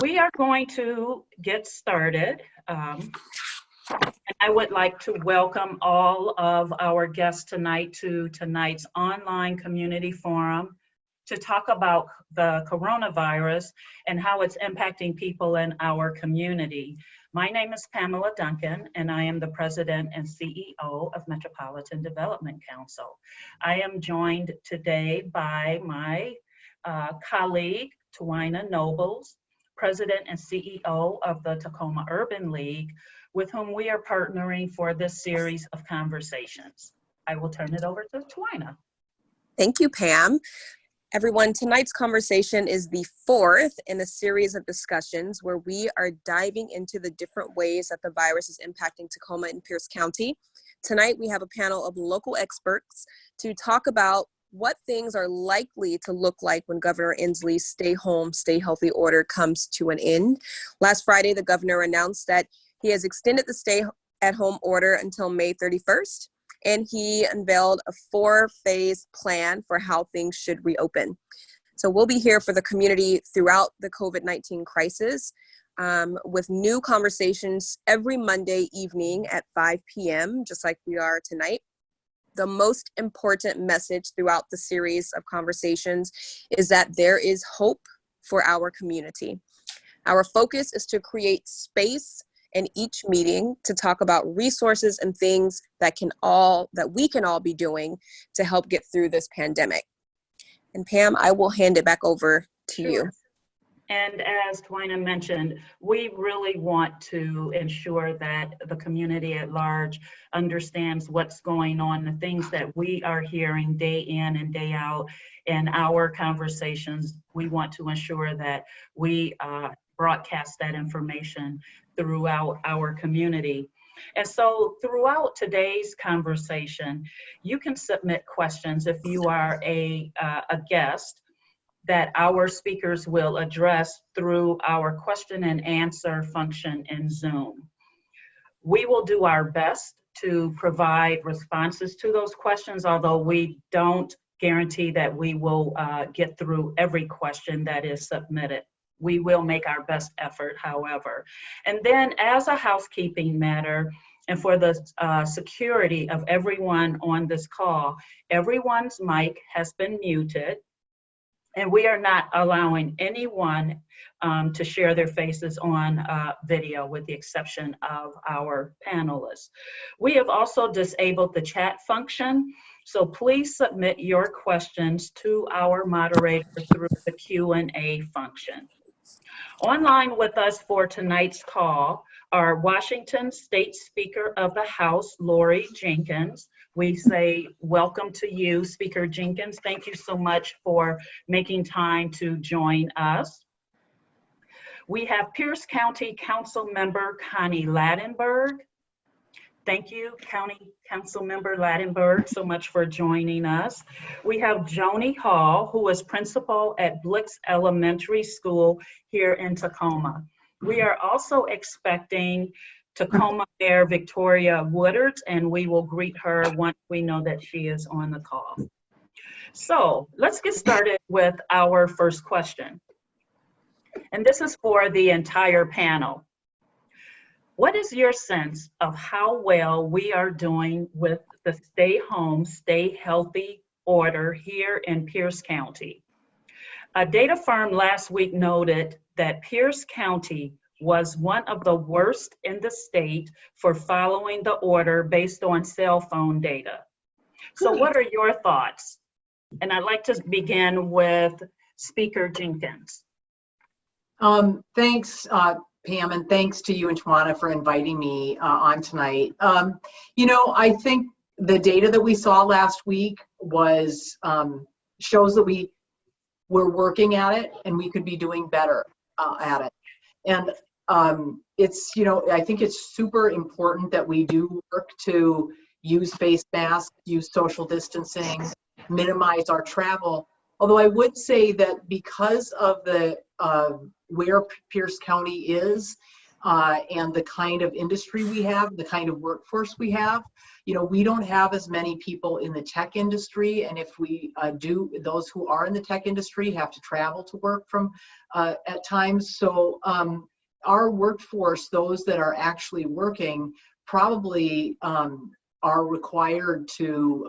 We are going to get started. I would like to welcome all of our guests tonight to tonight's online community forum to talk about the coronavirus and how it's impacting people in our community. My name is Pamela Duncan, and I am the President and CEO of Metropolitan Development Council. I am joined today by my colleague, Twyna Nobles, President and CEO of the Tacoma Urban League, with whom we are partnering for this series of conversations. I will turn it over to Twyna. Thank you, Pam. Everyone, tonight's conversation is the fourth in a series of discussions where we are diving into the different ways that the virus is impacting Tacoma and Pierce County. Tonight, we have a panel of local experts to talk about what things are likely to look like when Governor Inslee's stay home, stay healthy order comes to an end. Last Friday, the governor announced that he has extended the stay at home order until May 31st, and he unveiled a 4-phase plan for how things should reopen. So we'll be here for the community throughout the COVID-19 crisis with new conversations every Monday evening at 5 p.m., just like we are tonight. The most important message throughout the series of conversations is that there is hope for our community. Our focus is to create space in each meeting to talk about resources and things that we can all be doing to help get through this pandemic. And Pam, I will hand it back over to you. And as Twyna mentioned, we really want to ensure that the community at large understands what's going on, the things that we are hearing day in and day out in our conversations. We want to ensure that we broadcast that information throughout our community. And so throughout today's conversation, you can submit questions if you are a guest that our speakers will address through our question and answer function in Zoom. We will do our best to provide responses to those questions, although we don't guarantee that we will get through every question that is submitted. We will make our best effort, however. And then as a housekeeping matter, and for the security of everyone on this call, everyone's mic has been muted. And we are not allowing anyone to share their faces on video with the exception of our panelists. We have also disabled the chat function, so please submit your questions to our moderator through the Q&A function. Online with us for tonight's call are Washington State Speaker of the House, Laurie Jinkins. We say welcome to you, Speaker Jinkins. Thank you so much for making time to join us. We have Pierce County Council Member Connie Ladenburg. Thank you, County Council Member Ladenburg, so much for joining us. We have Joni Hall, who is principal at Blix Elementary School here in Tacoma. We are also expecting Tacoma Mayor Victoria Woodards, and we will greet her once we know that she is on the call. So let's get started with our first question. And this is for the entire panel. What is your sense of how well we are doing with the stay home, stay healthy order here in Pierce County? A data firm last week noted that Pierce County was one of the worst in the state for following the order based on cell phone data. So what are your thoughts? And I'd like to begin with Speaker Jinkins. Thanks, Pam, and thanks to you and Twyna for inviting me on tonight. You know, I think the data that we saw last week was shows that we're working at it and we could be doing better at it. And it's, you know, I think it's super important that we do work to use face masks, use social distancing, minimize our travel. Although I would say that because of the where Pierce County is, and the kind of industry we have, the kind of workforce we have. You know, we don't have as many people in the tech industry, and if we do, those who are in the tech industry have to travel to work from at times. So our workforce, those that are actually working, probably are required to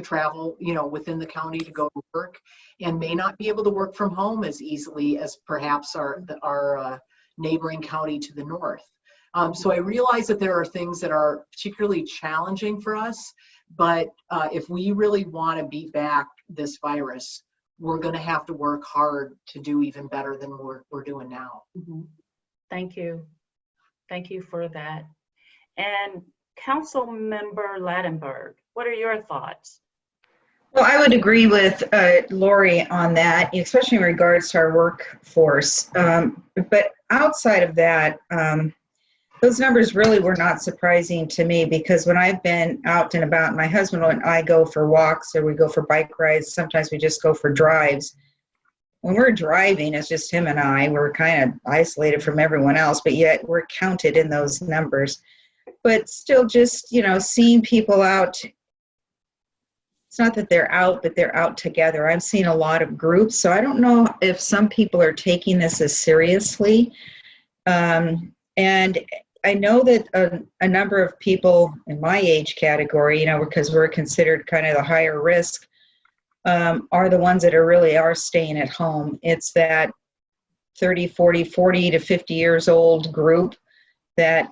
travel, you know, within the county to go to work, and may not be able to work from home as easily as perhaps our neighboring county to the north. So I realize that there are things that are particularly challenging for us, but if we really want to beat back this virus, we're going to have to work hard to do even better than we're doing now. Mm-hmm. Thank you. Thank you for that. And Council Member Ladenburg, what are your thoughts? Well, I would agree with Laurie on that, especially in regards to our workforce. But outside of that, those numbers really were not surprising to me, because when I've been out and about, my husband and I go for walks or we go for bike rides, sometimes we just go for drives. When we're driving, it's just him and I, we're kind of isolated from everyone else, but yet we're counted in those numbers. But still, just, you know, seeing people out, it's not that they're out, but they're out together. I've seen a lot of groups, so I don't know if some people are taking this as seriously. And I know that a number of people in my age category, you know, because we're considered kind of the higher risk, are the ones that are staying at home. It's that 30 to 50 years old group that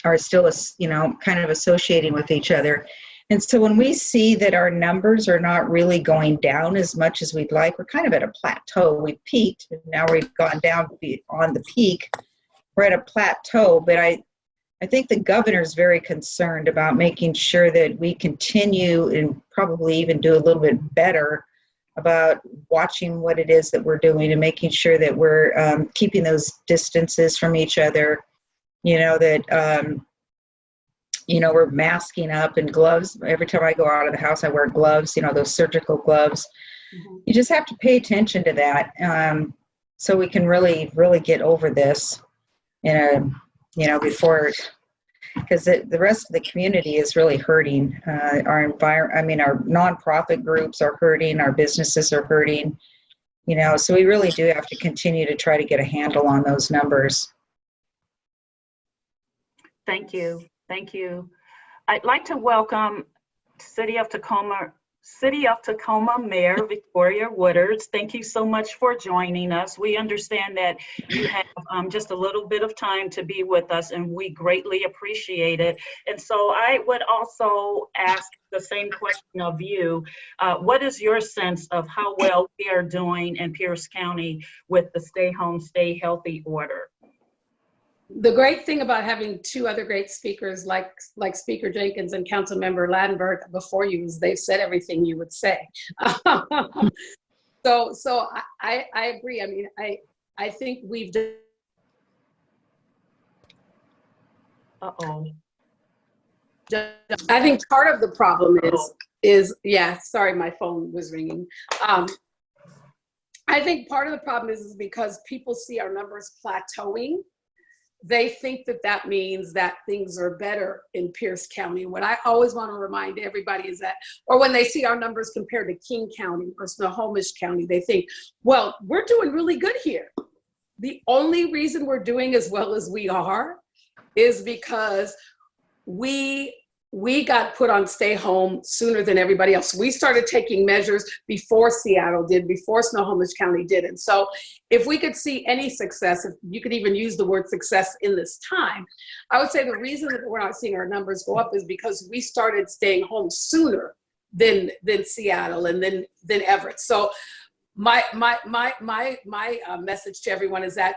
are still, you know, kind of associating with each other. And so when we see that our numbers are not really going down as much as we'd like, we're kind of at a plateau. We peaked, and now we've gone down on the peak. We're at a plateau, but I think the governor's very concerned about making sure that we continue and probably even do a little bit better about watching what it is that we're doing and making sure that we're keeping those distances from each other. You know, that, you know, we're masking up, and gloves. Every time I go out of the house, I wear gloves, you know, those surgical gloves. Mm-hmm. You just have to pay attention to that so we can really, really get over this, you know, before, because the rest of the community is really hurting. Our nonprofit groups are hurting, our businesses are hurting, you know, so we really do have to continue to try to get a handle on those numbers. Thank you. Thank you. I'd like to welcome City of Tacoma Mayor Victoria Woodards. Thank you so much for joining us. We understand that you have just a little bit of time to be with us, and we greatly appreciate it. And so I would also ask the same question of you. What is your sense of how well we are doing in Pierce County with the Stay Home, Stay Healthy order? The great thing about having two other great speakers like Speaker Jinkins and Councilmember Ladenburg before you is they've said everything you would say. So I agree. I mean, I think we've done. I think part of the problem is yeah. Sorry, my phone was ringing. I think part of the problem is because people see our numbers plateauing. They think that means that things are better in Pierce County. What I always want to remind everybody is that, or when they see our numbers compared to King County or Snohomish County, they think, well, we're doing really good here. The only reason we're doing as well as we are is because we got put on stay home sooner than everybody else. We started taking measures before Seattle did, before Snohomish County did. And so if we could see any success, if you could even use the word success in this time, I would say the reason that we're not seeing our numbers go up is because we started staying home sooner than Seattle and than Everett. So my message to everyone is that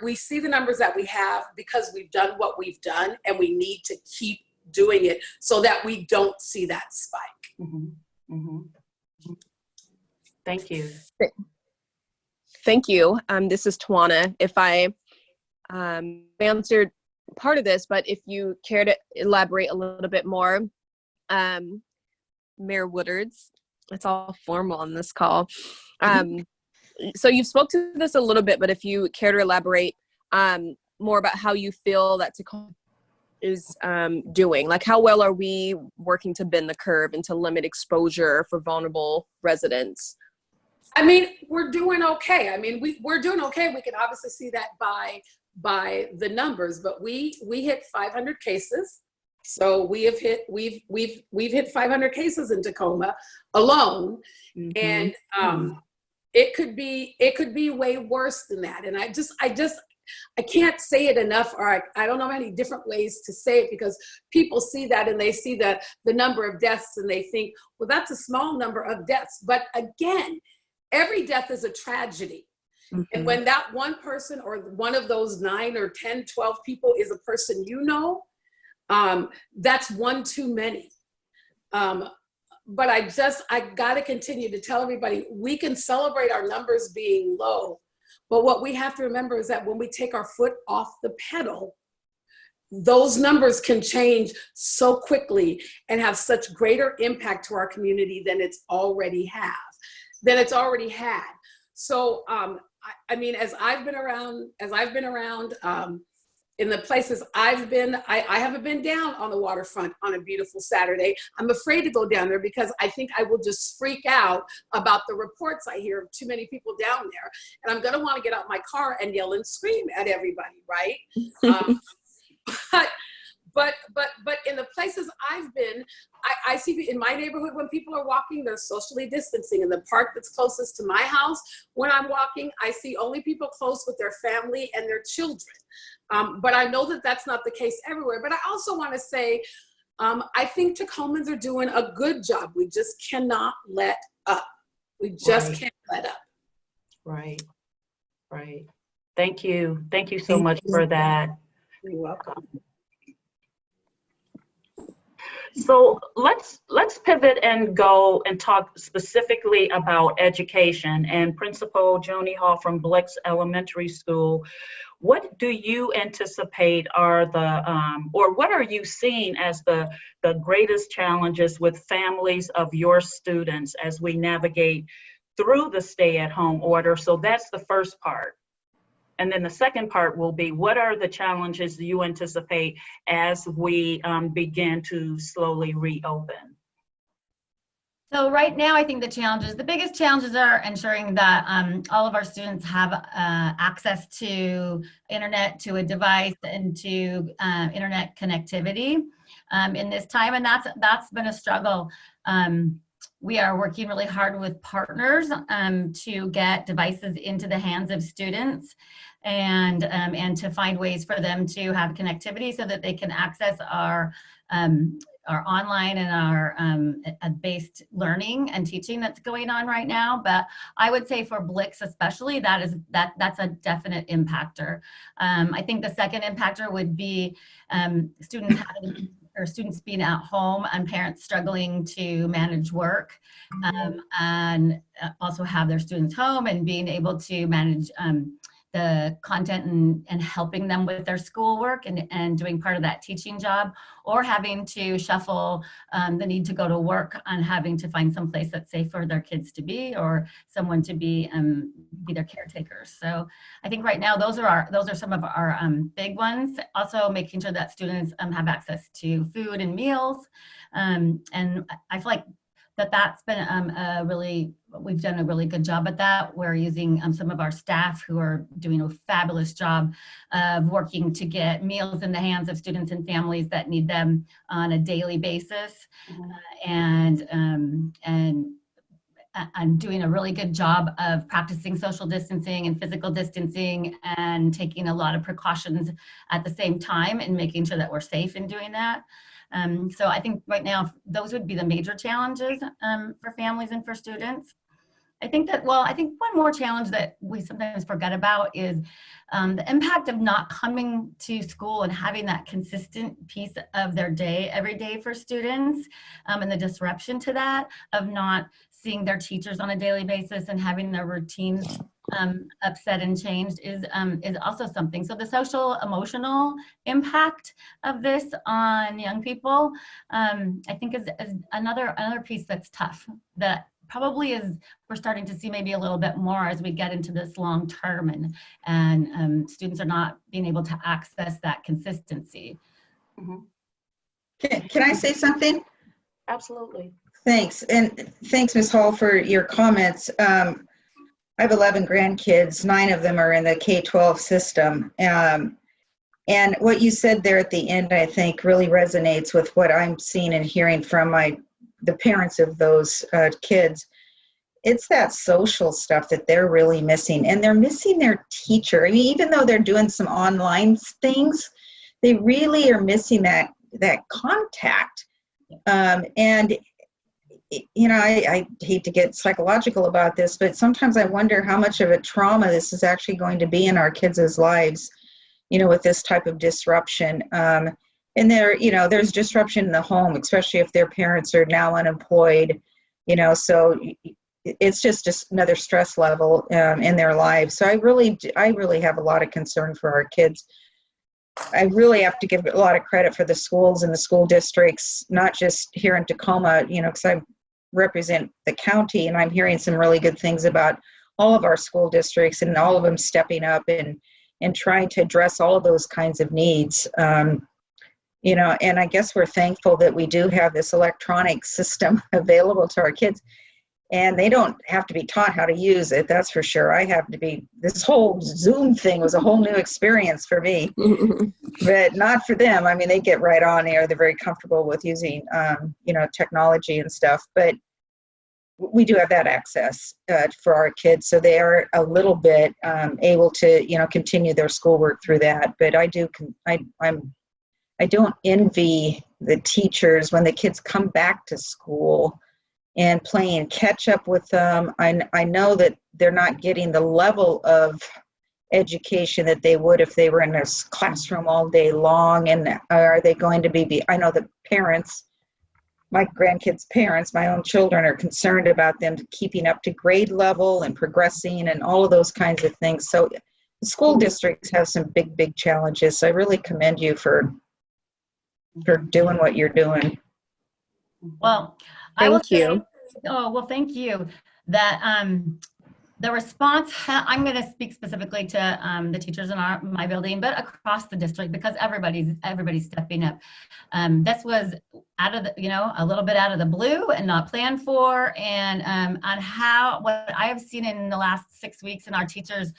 we see the numbers that we have because we've done what we've done, and we need to keep doing it so that we don't see that spike. Mm-hmm. Mm-hmm. Thank you. Thank you. This is Tawana. If I answered part of this, but if you care to elaborate a little bit more, Mayor Woodards, it's all formal on this call. So you've spoke to this a little bit, but if you care to elaborate, more about how you feel that Tacoma is doing. Like, how well are we working to bend the curve and to limit exposure for vulnerable residents? I mean, we're doing okay. I mean, we're doing okay. We can obviously see that by the numbers, but we hit 500 cases. So we've hit 500 cases in Tacoma alone, and it could be way worse than that. And I can't say it enough, or I don't know many different ways to say it, because people see that and they see the number of deaths and they think, well, that's a small number of deaths. But again, every death is a tragedy. And when that one person or one of those 9 or 10, 12 people is a person you know, that's one too many. But I got to continue to tell everybody, we can celebrate our numbers being low, but what we have to remember is that when we take our foot off the pedal, those numbers can change so quickly and have such greater impact to our community than it's already had. So, I mean, as I've been around, in the places I've been, I haven't been down on the waterfront on a beautiful Saturday. I'm afraid to go down there because I think I will just freak out about the reports I hear of too many people down there. And I'm gonna wanna get out my car and yell and scream at everybody, right? But in the places I've been, I see in my neighborhood when people are walking, they're socially distancing. In the park that's closest to my house, when I'm walking, I see only people close with their family and their children. But I know that that's not the case everywhere. But I also want to say, I think Tacomans are doing a good job. We just cannot let up. We just can't let up. Right. Thank you so much for that. You're welcome. So let's pivot and go and talk specifically about education. And Principal Joni Hall from Blix Elementary School, what do you anticipate are or what are you seeing as the greatest challenges with families of your students as we navigate through the stay-at-home order? So that's the first part. And then the second part will be, what are the challenges you anticipate as we begin to slowly reopen? So right now, I think the biggest challenges are ensuring that all of our students have access to internet, to a device, and to internet connectivity in this time, and that's been a struggle. We are working really hard with partners to get devices into the hands of students and to find ways for them to have connectivity so that they can access our online and our based learning and teaching that's going on right now. But I would say for Blix especially, that's a definite impactor. I think the second impactor would be students being at home and parents struggling to manage work, and also have their students home and being able to manage the content and helping them with their schoolwork and doing part of that teaching job, or having to shuffle the need to go to work on having to find some place that's safe for their kids to be, or someone to be their caretakers. So I think right now those are some of our big ones. Also making sure that students have access to food and meals, and I feel like that's been we've done a really good job at that. We're using some of our staff who are doing a fabulous job of working to get meals in the hands of students and families that need them on a daily basis, and doing a really good job of practicing social distancing and physical distancing and taking a lot of precautions at the same time and making sure that we're safe in doing that. So I think right now, those would be the major challenges for families and for students. I think one more challenge that we sometimes forget about is the impact of not coming to school and having that consistent piece of their day every day for students, and the disruption to that of not seeing their teachers on a daily basis and having their routines upset and changed is also something. So the social emotional impact of this on young people, I think is another piece that's tough, that probably is, we're starting to see maybe a little bit more as we get into this long term, and students are not being able to access that consistency. Mhm. Can I say something? Absolutely. Thanks. And thanks, Ms. Hall, for your comments. I have 11 grandkids. 9 of them are in the K-12 system. And what you said there at the end, I think, really resonates with what I'm seeing and hearing from the parents of those kids. It's that social stuff that they're really missing. And they're missing their teacher. I mean, even though they're doing some online things, they really are missing that contact. And you know, I hate to get psychological about this, but sometimes I wonder how much of a trauma this is actually going to be in our kids' lives, you know, with this type of disruption. And there's disruption in the home, especially if their parents are now unemployed, you know, so it's just another stress level in their lives. So I really have a lot of concern for our kids. I really have to give a lot of credit for the schools and the school districts, not just here in Tacoma, you know, because I represent the county, and I'm hearing some really good things about all of our school districts and all of them stepping up and trying to address all of those kinds of needs. You know, and I guess we're thankful that we do have this electronic system available to our kids. And they don't have to be taught how to use it, that's for sure. This whole Zoom thing was a whole new experience for me, but not for them. I mean, they get right on there. They're very comfortable with using, you know, technology and stuff, but we do have that access for our kids. So they are a little bit able to, you know, continue their schoolwork through that. But I don't envy the teachers when the kids come back to school and playing catch up with them. I know that they're not getting the level of education that they would if they were in a classroom all day long. And are they going to be, I know the parents, my grandkids' parents, my own children, are concerned about them keeping up to grade level and progressing and all of those kinds of things. So the school districts have some big challenges. So I really commend you for doing what you're doing. Well, I will Thank you. say, oh, well, thank you. That the response, I'm going to speak specifically to the teachers in my building, but across the district, because everybody's stepping up. This was out of the, you know, a little bit out of the blue and not planned for, and on what I have seen in the last 6 weeks in our teachers,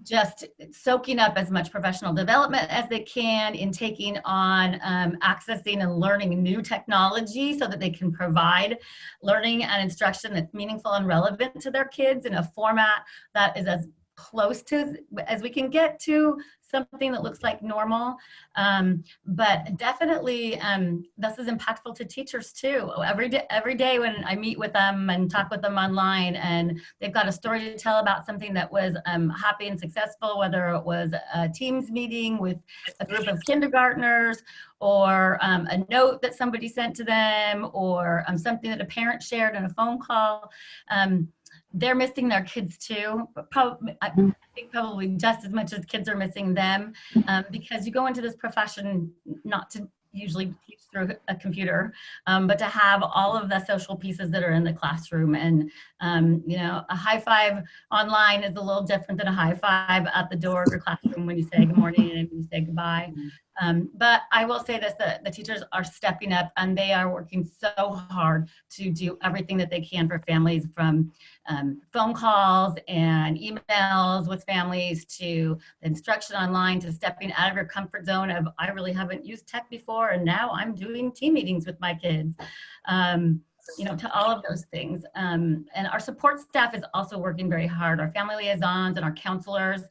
just soaking up as much professional development as they can in taking on accessing and learning new technology so that they can provide learning and instruction that's meaningful and relevant to their kids in a format that is as close to as we can get to something that looks like normal. But definitely this is impactful to teachers too. Every day when I meet with them and talk with them online, and they've got a story to tell about something that was happy and successful, whether it was a Teams meeting with a group of kindergartners, or a note that somebody sent to them, or something that a parent shared in a phone call. They're missing their kids too, but I think probably just as much as kids are missing them, because you go into this profession not to usually teach through a computer, but to have all of the social pieces that are in the classroom. And you know, a high five online is a little different than a high five at the door of your classroom when you say good morning and when you say goodbye. But I will say this, the teachers are stepping up, and they are working so hard to do everything that they can for families, from phone calls and emails with families to instruction online, to stepping out of your comfort zone of, I really haven't used tech before, and now I'm doing team meetings with my kids. You know, to all of those things. And our support staff is also working very hard. Our family liaisons and our counselors,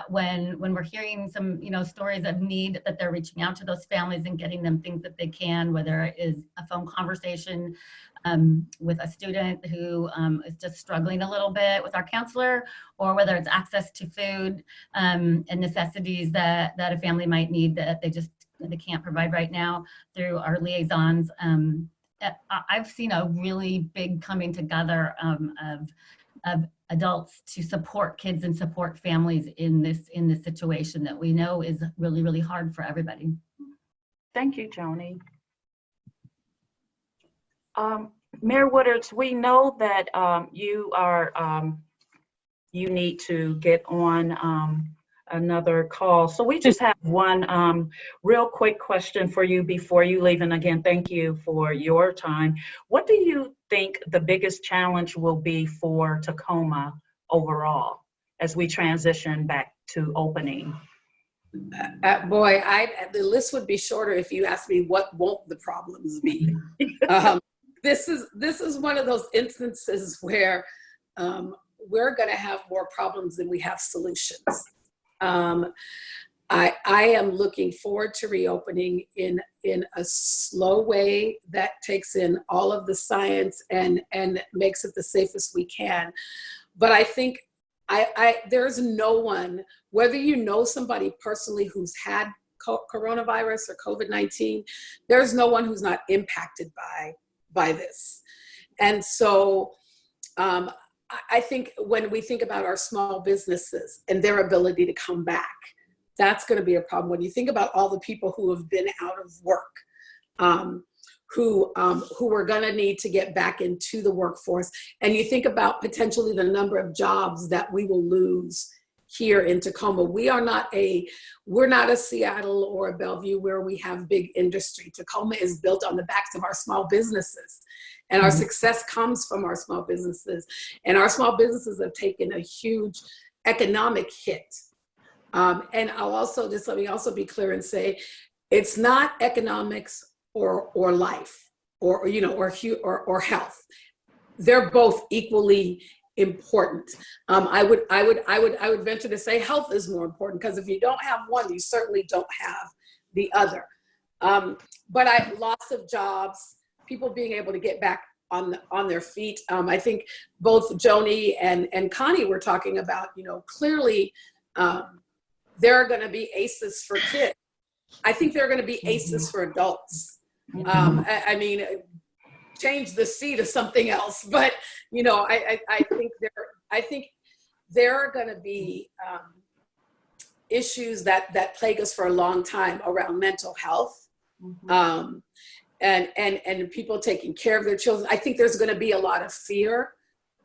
when we're hearing some, you know, stories of need, that they're reaching out to those families and getting them things that they can, whether it is a phone conversation with a student who is just struggling a little bit with our counselor, or whether it's access to food and necessities that a family might need that they can't provide right now, through our liaisons. I've seen a really big coming together of adults to support kids and support families in this situation that we know is really, really hard for everybody. Thank you, Joni. Mayor Woodards, we know that you need to get on another call. So we just have one real quick question for you before you leave. And again, thank you for your time. What do you think the biggest challenge will be for Tacoma overall as we transition back to opening? Boy, the list would be shorter if you asked me what won't the problems be. This is one of those instances where we're going to have more problems than we have solutions. I am looking forward to reopening in a slow way that takes in all of the science and makes it the safest we can. But I think there's no one, whether you know somebody personally who's had coronavirus or COVID-19, there's no one who's not impacted by this. And so I think when we think about our small businesses and their ability to come back, that's going to be a problem. When you think about all the people who have been out of work, who are going to need to get back into the workforce, and you think about potentially the number of jobs that we will lose here in Tacoma. We're not a Seattle or a Bellevue where we have big industry. Tacoma is built on the backs of our small businesses, and our success comes from our small businesses. And our small businesses have taken a huge economic hit. And let me also be clear and say, it's not economics or life or health. They're both equally important. I would venture to say health is more important, because if you don't have one, you certainly don't have the other. But loss of jobs, people being able to get back on their feet. I think both Joni and Connie were talking about, clearly there are going to be ACEs for kids. I think there are going to be ACEs for adults. I mean, change the C to something else, but I think there are going to be issues that plague us for a long time around mental health, and people taking care of their children. I think there's going to be a lot of fear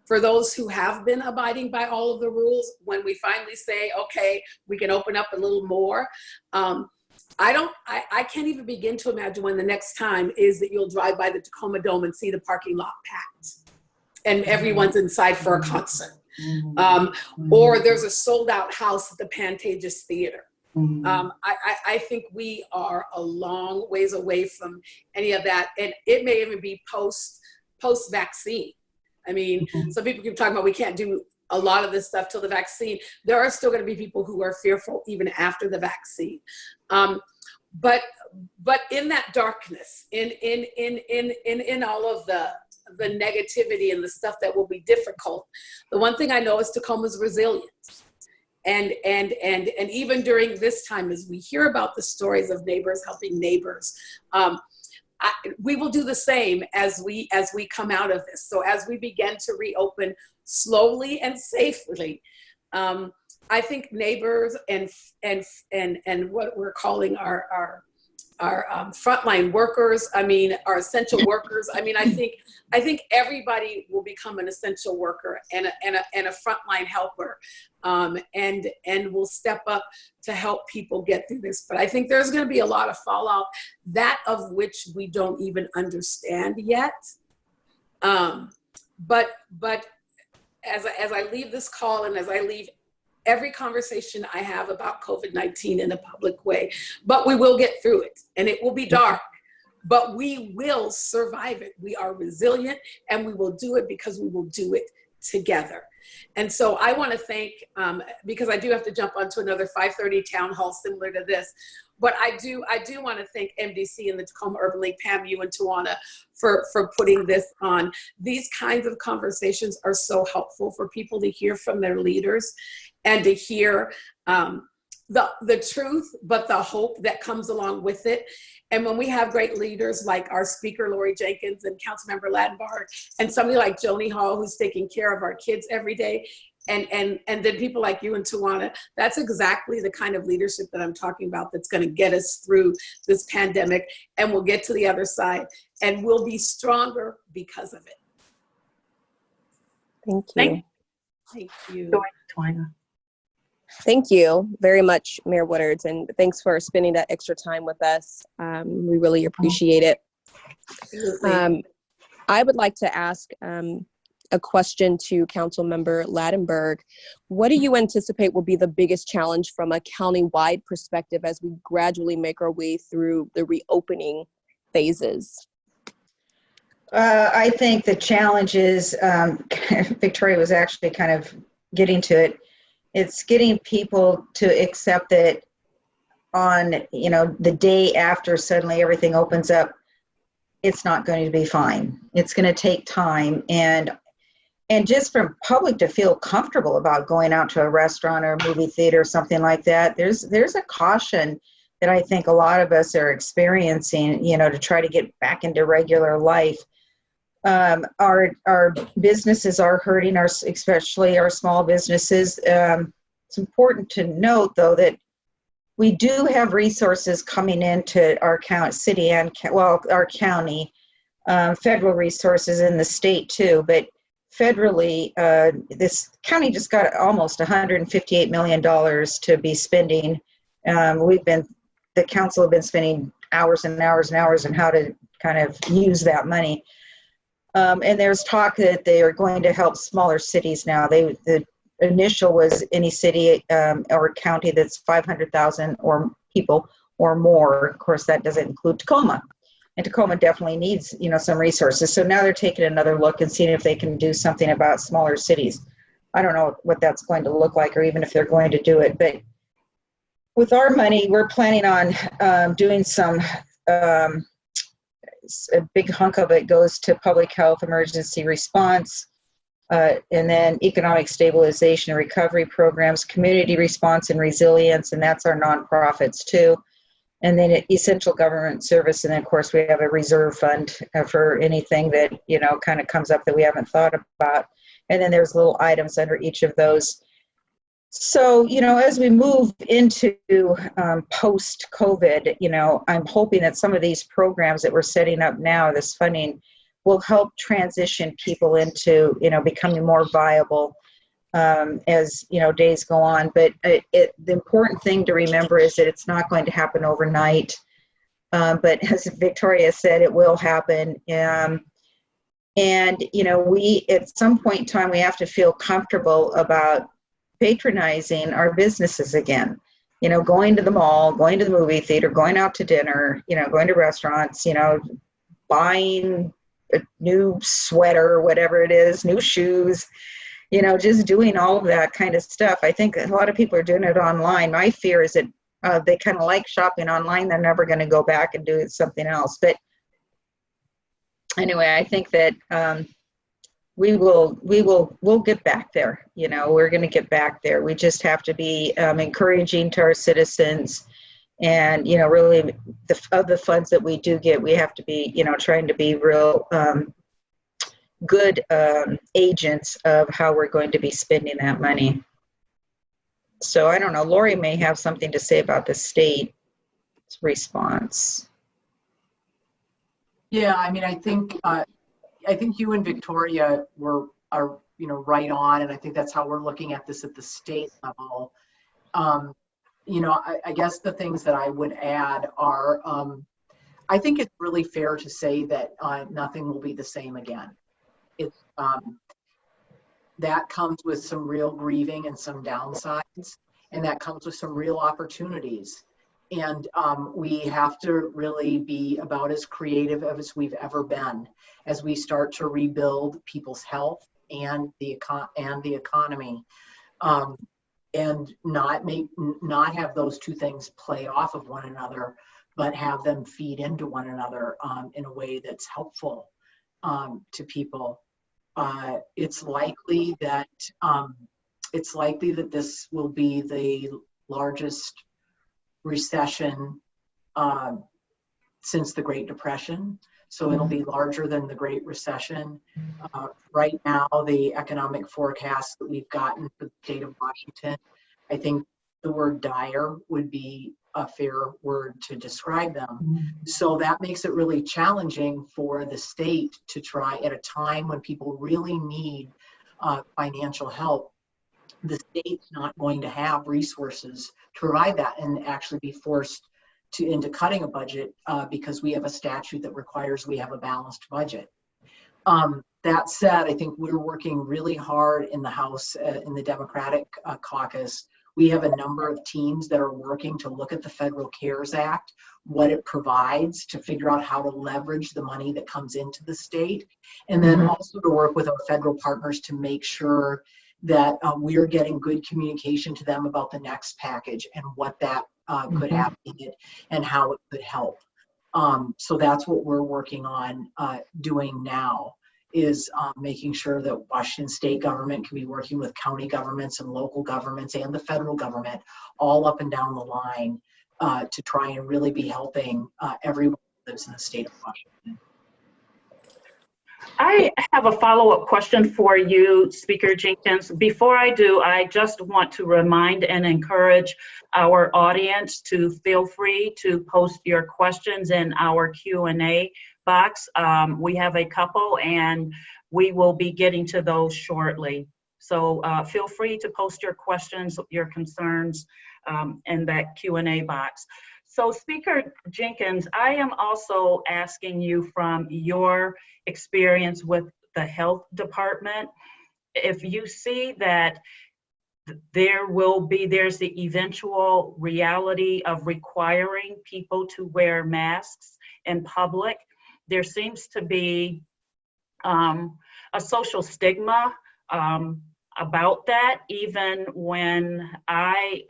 for those who have been abiding by all of the rules when we finally say, okay, we can open up a little more. I can't even begin to imagine when the next time is that you'll drive by the Tacoma Dome and see the parking lot packed and everyone's inside for a concert. Or there's a sold out house at the Pantages Theater. I think we are a long ways away from any of that. And it may even be post-vaccine. I mean, some people keep talking about we can't do a lot of this stuff till the vaccine. There are still going to be people who are fearful even after the vaccine. But in that darkness, in all of the negativity and the stuff that will be difficult, the one thing I know is Tacoma's resilient. And even during this time, as we hear about the stories of neighbors helping neighbors, we will do the same as we come out of this. So as we begin to reopen slowly and safely, I think neighbors and what we're calling our frontline workers, our essential workers. I think everybody will become an essential worker and a frontline helper, and will step up to help people get through this. But I think there's going to be a lot of fallout, that of which we don't even understand yet. But as I leave this call, and as I leave every conversation I have about COVID-19 in a public way, but we will get through it, and it will be dark, but we will survive it. We are resilient, and we will do it because we will do it together. And so I want to thank, because I do have to jump onto another 5:30 town hall similar to this, but I do want to thank MDC and the Tacoma Urban League, Pam, you and Tawana, for putting this on. These kinds of conversations are so helpful for people to hear from their leaders and to hear the truth, but the hope that comes along with it. And when we have great leaders like our speaker, Laurie Jinkins, and Councilmember Ladenburg, and somebody like Joni Hall, who's taking care of our kids every day, and then people like you and Tawana, that's exactly the kind of leadership that I'm talking about that's going to get us through this pandemic, and we'll get to the other side and we'll be stronger because of it. Thank you. Thank you. Twyna. Thank you very much, Mayor Woodards, and thanks for spending that extra time with us. We really appreciate it. Absolutely. I would like to ask a question to Councilmember Ladenburg. What do you anticipate will be the biggest challenge from a county-wide perspective as we gradually make our way through the reopening phases? I think the challenge is, Victoria was actually kind of getting to it. It's getting people to accept that on, you know, the day after suddenly everything opens up, it's not going to be fine. It's going to take time, and just for public to feel comfortable about going out to a restaurant or a movie theater or something like that, there's a caution that I think a lot of us are experiencing, you know, to try to get back into regular life. Our businesses are hurting, especially our small businesses. It's important to note, though, that we do have resources coming into our city and our county, federal resources in the state too. But federally, this county just got almost $158 million to be spending. The council have been spending hours and hours and hours on how to kind of use that money. And there's talk that they are going to help smaller cities now. The initial was any city or county that's 500,000 or people or more. Of course, that doesn't include Tacoma. And Tacoma definitely needs, you know, some resources. So now they're taking another look and seeing if they can do something about smaller cities. I don't know what that's going to look like, or even if they're going to do it. But with our money, we're planning on doing some. A big hunk of it goes to public health emergency response, and then economic stabilization and recovery programs, community response and resilience, and that's our nonprofits too. And then essential government service, and then of course we have a reserve fund for anything that, you know, kind of comes up that we haven't thought about. And then there's little items under each of those. So, you know, as we move into post-COVID, you know, I'm hoping that some of these programs that we're setting up now, this funding, will help transition people into, you know, becoming more viable as, you know, days go on. But the important thing to remember is that it's not going to happen overnight. But as Victoria said, it will happen. And, you know, at some point in time, we have to feel comfortable about patronizing our businesses again, you know, going to the mall, going to the movie theater, going out to dinner, you know, going to restaurants, you know, buying a new sweater or whatever it is, new shoes, you know, just doing all of that kind of stuff. I think a lot of people are doing it online. My fear is that they kind of like shopping online. They're never going to go back and do something else. But anyway, I think that we'll get back there. You know, we're going to get back there. We just have to be encouraging to our citizens, and, you know, really of the funds that we do get, we have to be, you know, trying to be real good agents of how we're going to be spending that money. So I don't know, Laurie may have something to say about the state's response. Yeah, I mean, I think you and Victoria are, you know, right on, and I think that's how we're looking at this at the state level. You know, I guess the things that I would add are, I think it's really fair to say that nothing will be the same again. It's that comes with some real grieving and some downsides, and that comes with some real opportunities. And we have to really be about as creative as we've ever been as we start to rebuild people's health and the economy, and not have those two things play off of one another, but have them feed into one another in a way that's helpful to people. It's likely that this will be the largest recession since the Great Depression. So it'll be larger than the Great Recession. Right now, the economic forecast that we've gotten for the state of Washington, I think the word dire would be a fair word to describe them. So that makes it really challenging for the state to try at a time when people really need financial help. The state's not going to have resources to provide that and actually be forced into cutting a budget because we have a statute that requires we have a balanced budget. That said, I think we're working really hard in the House, in the Democratic caucus. We have a number of teams that are working to look at the Federal CARES Act, what it provides, to figure out how to leverage the money that comes into the state, and then also to work with our federal partners to make sure that we're getting good communication to them about the next package and what that could have in it and how it could help. So that's what we're working on doing now, is making sure that Washington state government can be working with county governments and local governments and the federal government all up and down the line to try and really be helping everyone who lives in the state of Washington. I have a follow-up question for you, Speaker Jinkins. Before I do, I just want to remind and encourage our audience to feel free to post your questions in our Q&A box. We have a couple and we will be getting to those shortly. So feel free to post your questions, your concerns in that Q&A box. So Speaker Jinkins, I am also asking you from your experience with the health department, if you see that there's the eventual reality of requiring people to wear masks in public. There seems to be a social stigma about that. Even when I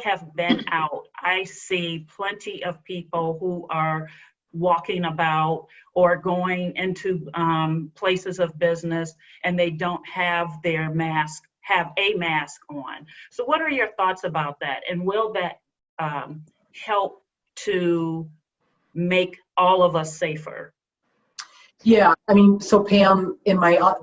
have been out, I see plenty of people who are walking about or going into places of business and they don't have a mask on. So what are your thoughts about that? And will that help to make all of us safer? Yeah, I mean, so Pam, in my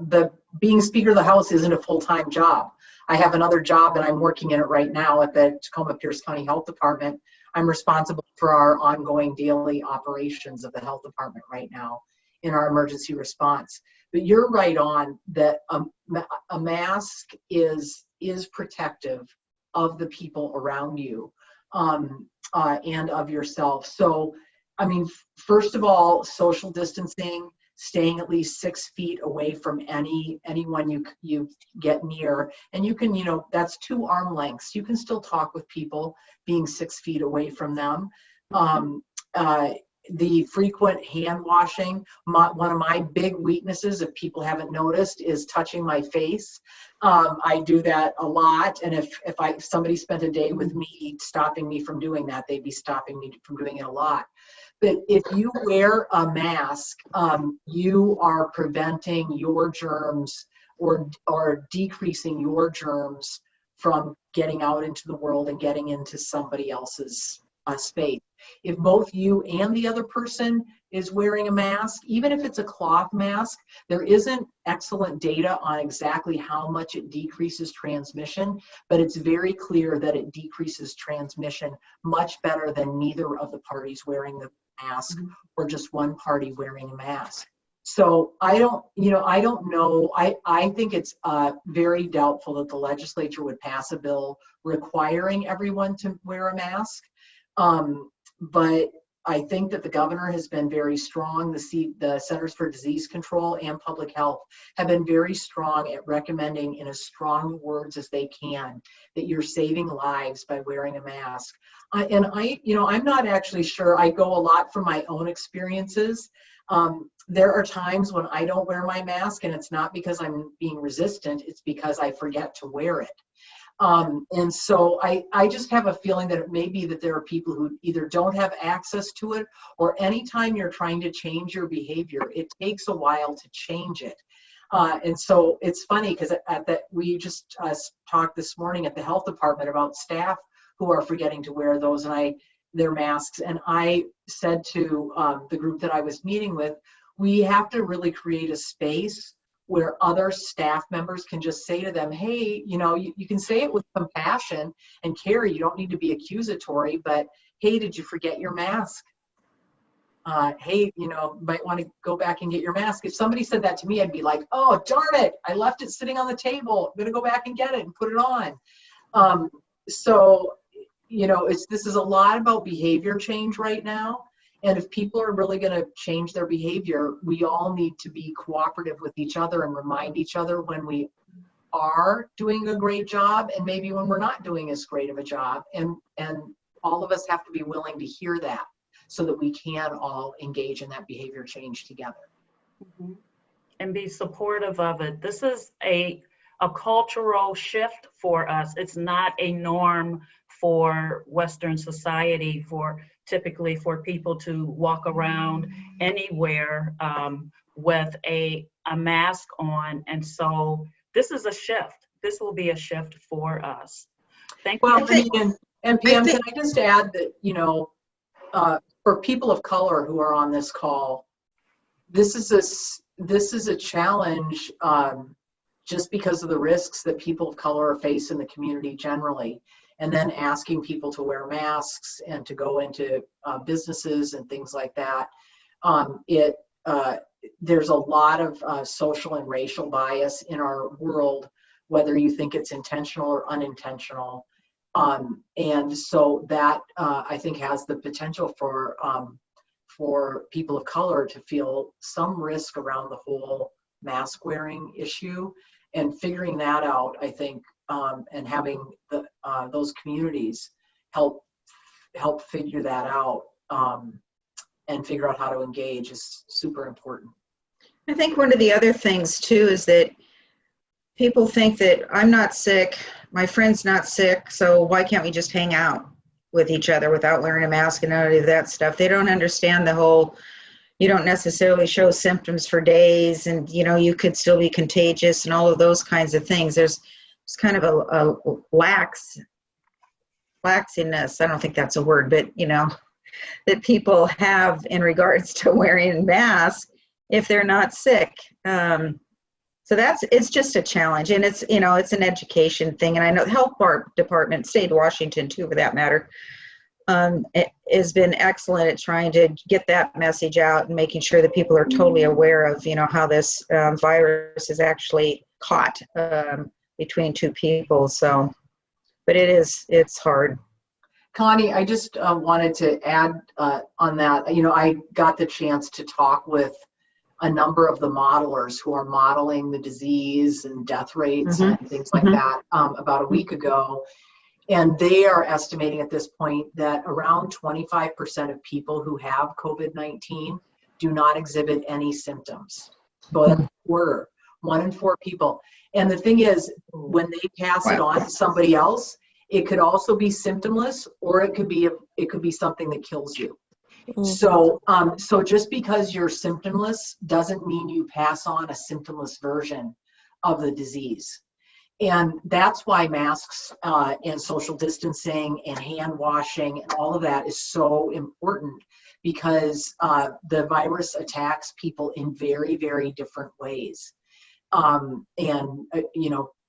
being Speaker of the House isn't a full-time job. I have another job and I'm working in it right now at the Tacoma Pierce County Health Department. I'm responsible for our ongoing daily operations of the health department right now in our emergency response. But you're right on that a mask is protective of the people around you and of yourself. So, I mean, first of all, social distancing, staying at least 6 feet away from anyone you get near. And you can, that's 2 arm lengths. You can still talk with people being 6 feet away from them. The frequent hand washing, one of my big weaknesses, if people haven't noticed, is touching my face. I do that a lot. And if somebody spent a day with me stopping me from doing that, they'd be stopping me from doing it a lot. But if you wear a mask, you are preventing your germs or decreasing your germs from getting out into the world and getting into somebody else's space. If both you and the other person is wearing a mask, even if it's a cloth mask, there isn't excellent data on exactly how much it decreases transmission, but it's very clear that it decreases transmission much better than neither of the parties wearing the mask or just one party wearing a mask. So I don't know. I think it's very doubtful that the legislature would pass a bill requiring everyone to wear a mask. But I think that the governor has been very strong. The Centers for Disease Control and Public Health have been very strong at recommending in as strong words as they can that you're saving lives by wearing a mask. And I'm not actually sure. I go a lot from my own experiences. There are times when I don't wear my mask, and it's not because I'm being resistant, it's because I forget to wear it. And so I just have a feeling that it may be that there are people who either don't have access to it, or anytime you're trying to change your behavior, it takes a while to change it. And so it's funny because we just talked this morning at the health department about staff who are forgetting to wear those. And their masks. And I said to the group that I was meeting with, we have to really create a space where other staff members can just say to them, hey, you can say it with compassion and care. You don't need to be accusatory, but hey, did you forget your mask? Hey, might want to go back and get your mask. If somebody said that to me, I'd be like, oh, darn it, I left it sitting on the table. I'm going to go back and get it and put it on. This is a lot about behavior change right now. And if people are really going to change their behavior, we all need to be cooperative with each other and remind each other when we are doing a great job and maybe when we're not doing as great of a job. And all of us have to be willing to hear that so that we can all engage in that behavior change together. Mm-hmm. And be supportive of it. This is a cultural shift for us. It's not a norm for Western society typically for people to walk around anywhere with a mask on. And so this is a shift. This will be a shift for us. Thank you. And Pam, can I just add that, for people of color who are on this call, this is a challenge just because of the risks that people of color face in the community generally. And then asking people to wear masks and to go into businesses and things like that. There's a lot of social and racial bias in our world, whether you think it's intentional or unintentional. And so that I think has the potential for people of color to feel some risk around the whole mask wearing issue, and figuring that out, I think, and having those communities help figure that out and figure out how to engage is super important. I think one of the other things too is that people think that I'm not sick, my friend's not sick, so why can't we just hang out with each other without wearing a mask and any of that stuff. They don't understand the whole, you don't necessarily show symptoms for days, and you could still be contagious and all of those kinds of things. There's kind of a laxiness, I don't think that's a word, but that people have in regards to wearing masks if they're not sick. So it's just a challenge, and it's an education thing. And I know the health department, state of Washington too, for that matter, it has been excellent at trying to get that message out and making sure that people are totally aware of, how this virus is actually caught between two people. So, but it's hard. Connie, I just wanted to add on that. I got the chance to talk with a number of the modelers who are modeling the disease and death rates and things like that about a week ago. And they are estimating at this point that around 25% of people who have COVID-19 do not exhibit any symptoms. But we're 1 in 4 people. And the thing is, when they pass it on to somebody else, it could also be symptomless, or it could be something that kills you. So just because you're symptomless doesn't mean you pass on a symptomless version of the disease. And that's why masks and social distancing and hand washing and all of that is so important, because the virus attacks people in very, very different ways.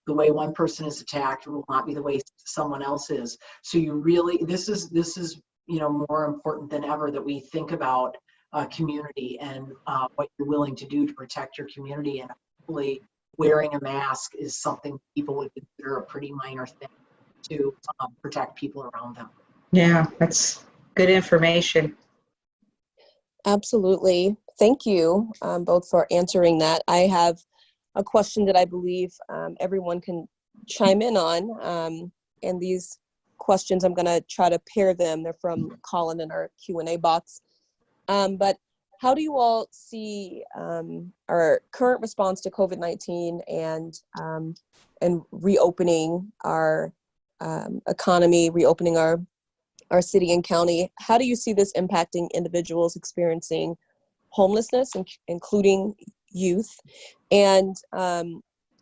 The way one person is attacked will not be the way someone else is. So this is more important than ever that we think about community and what you're willing to do to protect your community. And hopefully wearing a mask is something people would consider a pretty minor thing to protect people around them. Yeah, that's good information. Absolutely. Thank you both for answering that. I have a question that I believe everyone can chime in on. And these questions, I'm going to try to pair them. They're from Colin in our Q&A box. But how do you all see our current response to COVID-19 and reopening our economy, reopening our city and county? How do you see this impacting individuals experiencing homelessness, including youth, and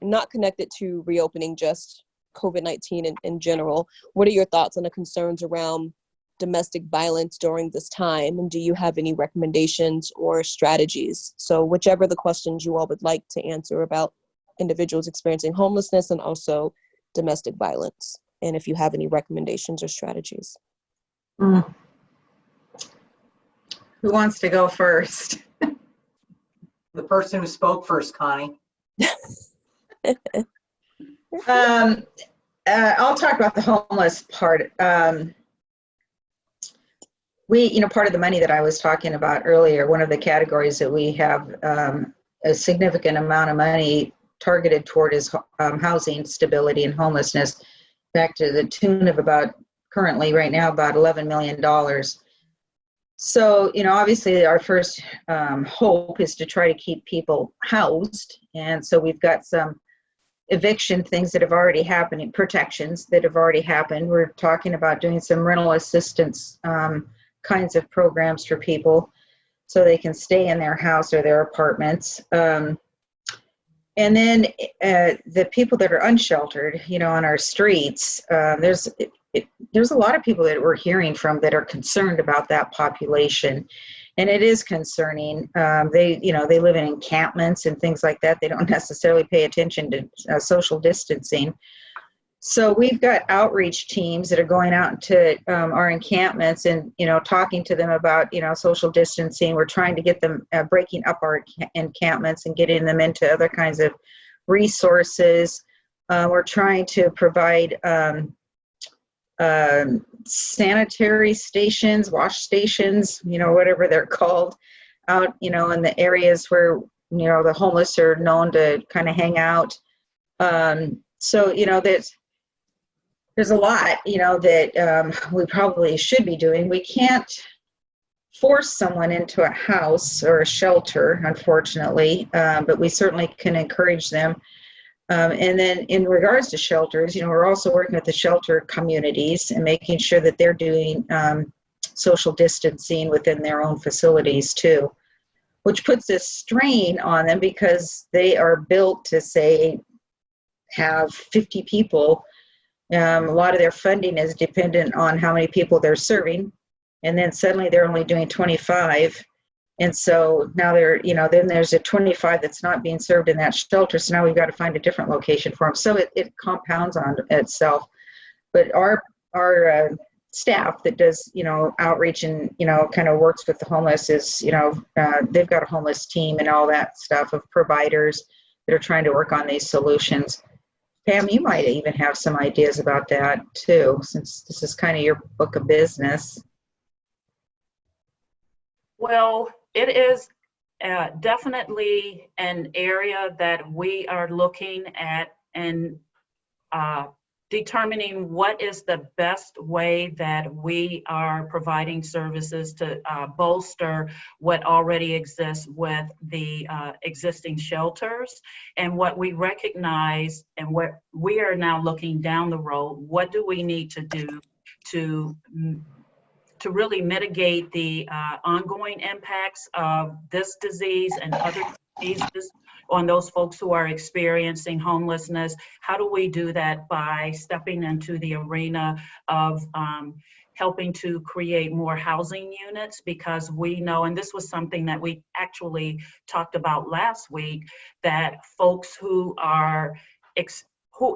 not connected to reopening, just COVID-19 in general? What are your thoughts on the concerns around domestic violence during this time? And do you have any recommendations or strategies? So whichever the questions you all would like to answer about individuals experiencing homelessness and also domestic violence, and if you have any recommendations or strategies. Who wants to go first? The person who spoke first, Connie. I'll talk about the homeless part. Part of the money that I was talking about earlier, one of the categories that we have a significant amount of money targeted toward is housing stability and homelessness, back to the tune of currently right now about $11 million. So, obviously our first hope is to try to keep people housed. And so we've got some eviction things that have already happened, protections that have already happened. We're talking about doing some rental assistance kinds of programs for people so they can stay in their house or their apartments. And then the people that are unsheltered, on our streets, there's a lot of people that we're hearing from that are concerned about that population. And it is concerning. They live in encampments and things like that. They don't necessarily pay attention to social distancing. So we've got outreach teams that are going out to our encampments and, talking to them about, social distancing. We're trying to get them breaking up our encampments and getting them into other kinds of resources. We're trying to provide sanitary stations, wash stations, whatever they're called, out, in the areas where, the homeless are known to kind of hang out. So, there's a lot, that we probably should be doing. We can't force someone into a house or a shelter, unfortunately, but we certainly can encourage them. And then in regards to shelters, we're also working with the shelter communities and making sure that they're doing social distancing within their own facilities too, which puts a strain on them because they are built to, say, have 50 people. A lot of their funding is dependent on how many people they're serving. And then suddenly they're only doing 25. And so now then there's a 25 that's not being served in that shelter. So now we've got to find a different location for them. So it compounds on itself. But our staff that does, outreach and, kind of works with the homeless is, they've got a homeless team and all that stuff of providers that are trying to work on these solutions. Pam, you might even have some ideas about that too, since this is kind of your book of business. Well, it is definitely an area that we are looking at and determining what is the best way that we are providing services to bolster what already exists with the existing shelters. And what we recognize and what we are now looking down the road, what do we need to do to really mitigate the ongoing impacts of this disease and other diseases on those folks who are experiencing homelessness? How do we do that? By stepping into the arena of helping to create more housing units, because we know, and this was something that we actually talked about last week, that folks who are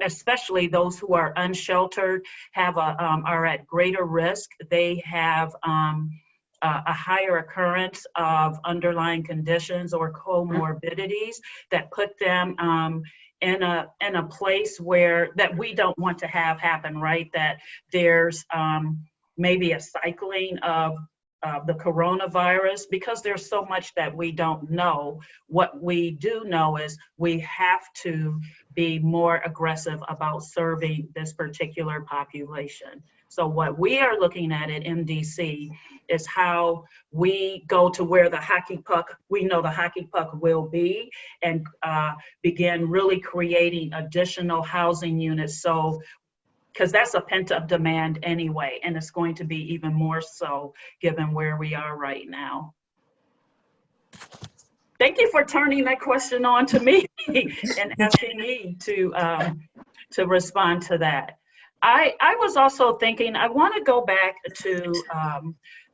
especially those who are unsheltered, are at greater risk. They have a higher occurrence of underlying conditions or comorbidities that put them in a place where that we don't want to have happen, right? That there's maybe a cycling of the coronavirus, because there's so much that we don't know. What we do know is we have to be more aggressive about serving this particular population. So what we are looking at MDC is how we go to where the hockey puck, we know the hockey puck will be, and begin really creating additional housing units. So, because that's a pent-up demand anyway, and it's going to be even more so given where we are right now. Thank you for turning that question on to me and asking me to respond to that. I was also thinking, I want to go back to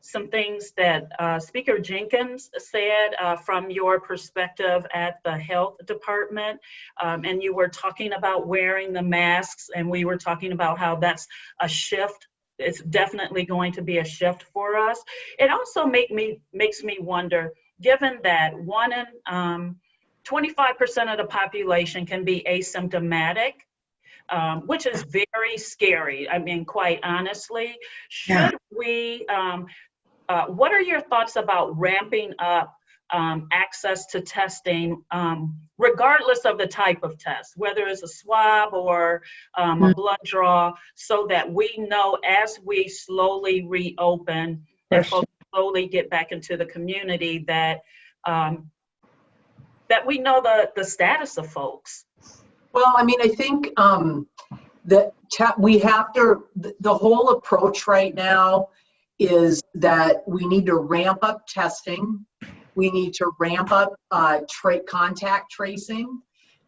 some things that Speaker Jinkins said from your perspective at the health department. And you were talking about wearing the masks, and we were talking about how that's a shift. It's definitely going to be a shift for us. It also makes me wonder, given that 25% of the population can be asymptomatic, which is very scary. I mean, quite honestly, should we, what are your thoughts about ramping up access to testing, regardless of the type of test, whether it's a swab or a blood draw, so that we know as we slowly reopen and folks slowly get back into the community that that we know the status of folks? Well, I mean, I think we have to, the whole approach right now is that we need to ramp up testing. We need to ramp up contact tracing,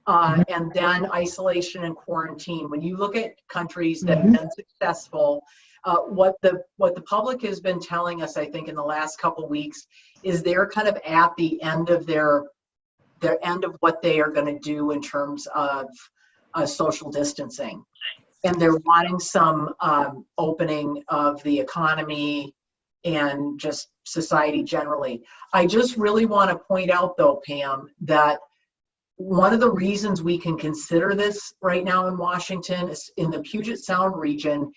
and then isolation and quarantine. When you look at countries that have been successful, what the public has been telling us, I think, in the last couple of weeks, is they're kind of at the end of their end of what they are going to do in terms of social distancing. And they're wanting some opening of the economy and just society generally. I just really want to point out, though, Pam, that one of the reasons we can consider this right now in Washington is in the Puget Sound region.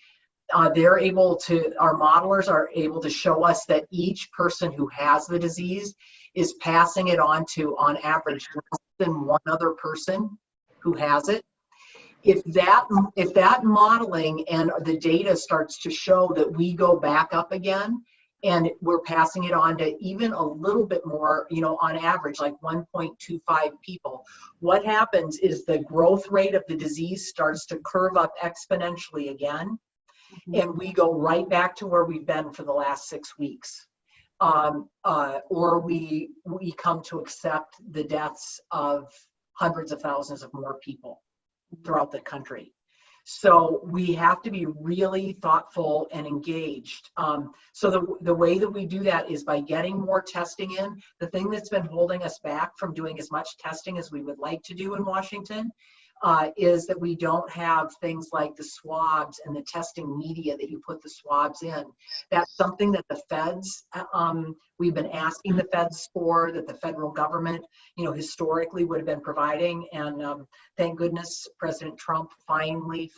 Our modelers are able to show us that each person who has the disease is passing it on to, on average, less than one other person who has it. If that modeling and the data starts to show that we go back up again and we're passing it on to even a little bit more, on average, like 1.25 people, what happens is the growth rate of the disease starts to curve up exponentially again. And we go right back to where we've been for the last 6 weeks. Or we come to accept the deaths of hundreds of thousands of more people throughout the country. So we have to be really thoughtful and engaged. So the way that we do that is by getting more testing in. The thing that's been holding us back from doing as much testing as we would like to do in Washington is that we don't have things like the swabs and the testing media that you put the swabs in. That's something that the feds, we've been asking the feds for, that the federal government, historically would have been providing. And thank goodness President Trump finally,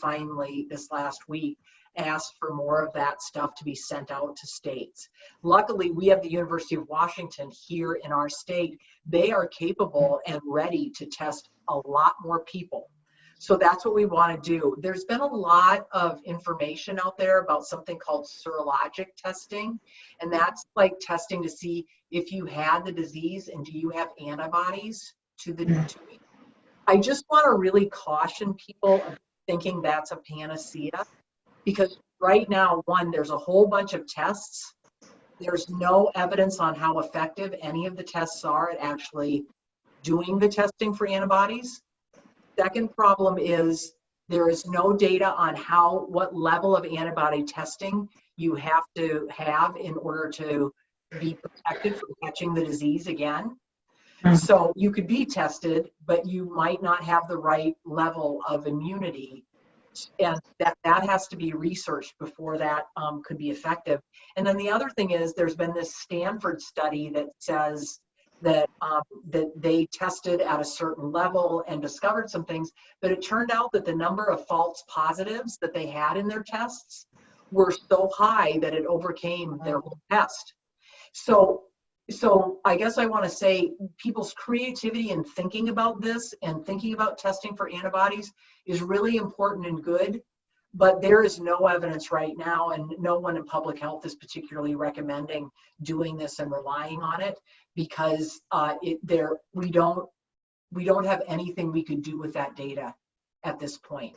this last week, asked for more of that stuff to be sent out to states. Luckily, we have the University of Washington here in our state. They are capable and ready to test a lot more people. So that's what we want to do. There's been a lot of information out there about something called serologic testing, and that's like testing to see if you had the disease and do you have antibodies to the disease. I just want to really caution people of thinking that's a panacea, because right now, one, there's a whole bunch of tests. There's no evidence on how effective any of the tests are at actually doing the testing for antibodies. Second problem is there is no data on what level of antibody testing you have to have in order to be protected from catching the disease again. So you could be tested, but you might not have the right level of immunity. And that has to be researched before that could be effective. And then the other thing is there's been this Stanford study that says that they tested at a certain level and discovered some things, but it turned out that the number of false positives that they had in their tests were so high that it overcame their whole test. So I guess I want to say people's creativity in thinking about this and thinking about testing for antibodies is really important and good, but there is no evidence right now, and no one in public health is particularly recommending doing this and relying on it, because we don't have anything we could do with that data at this point.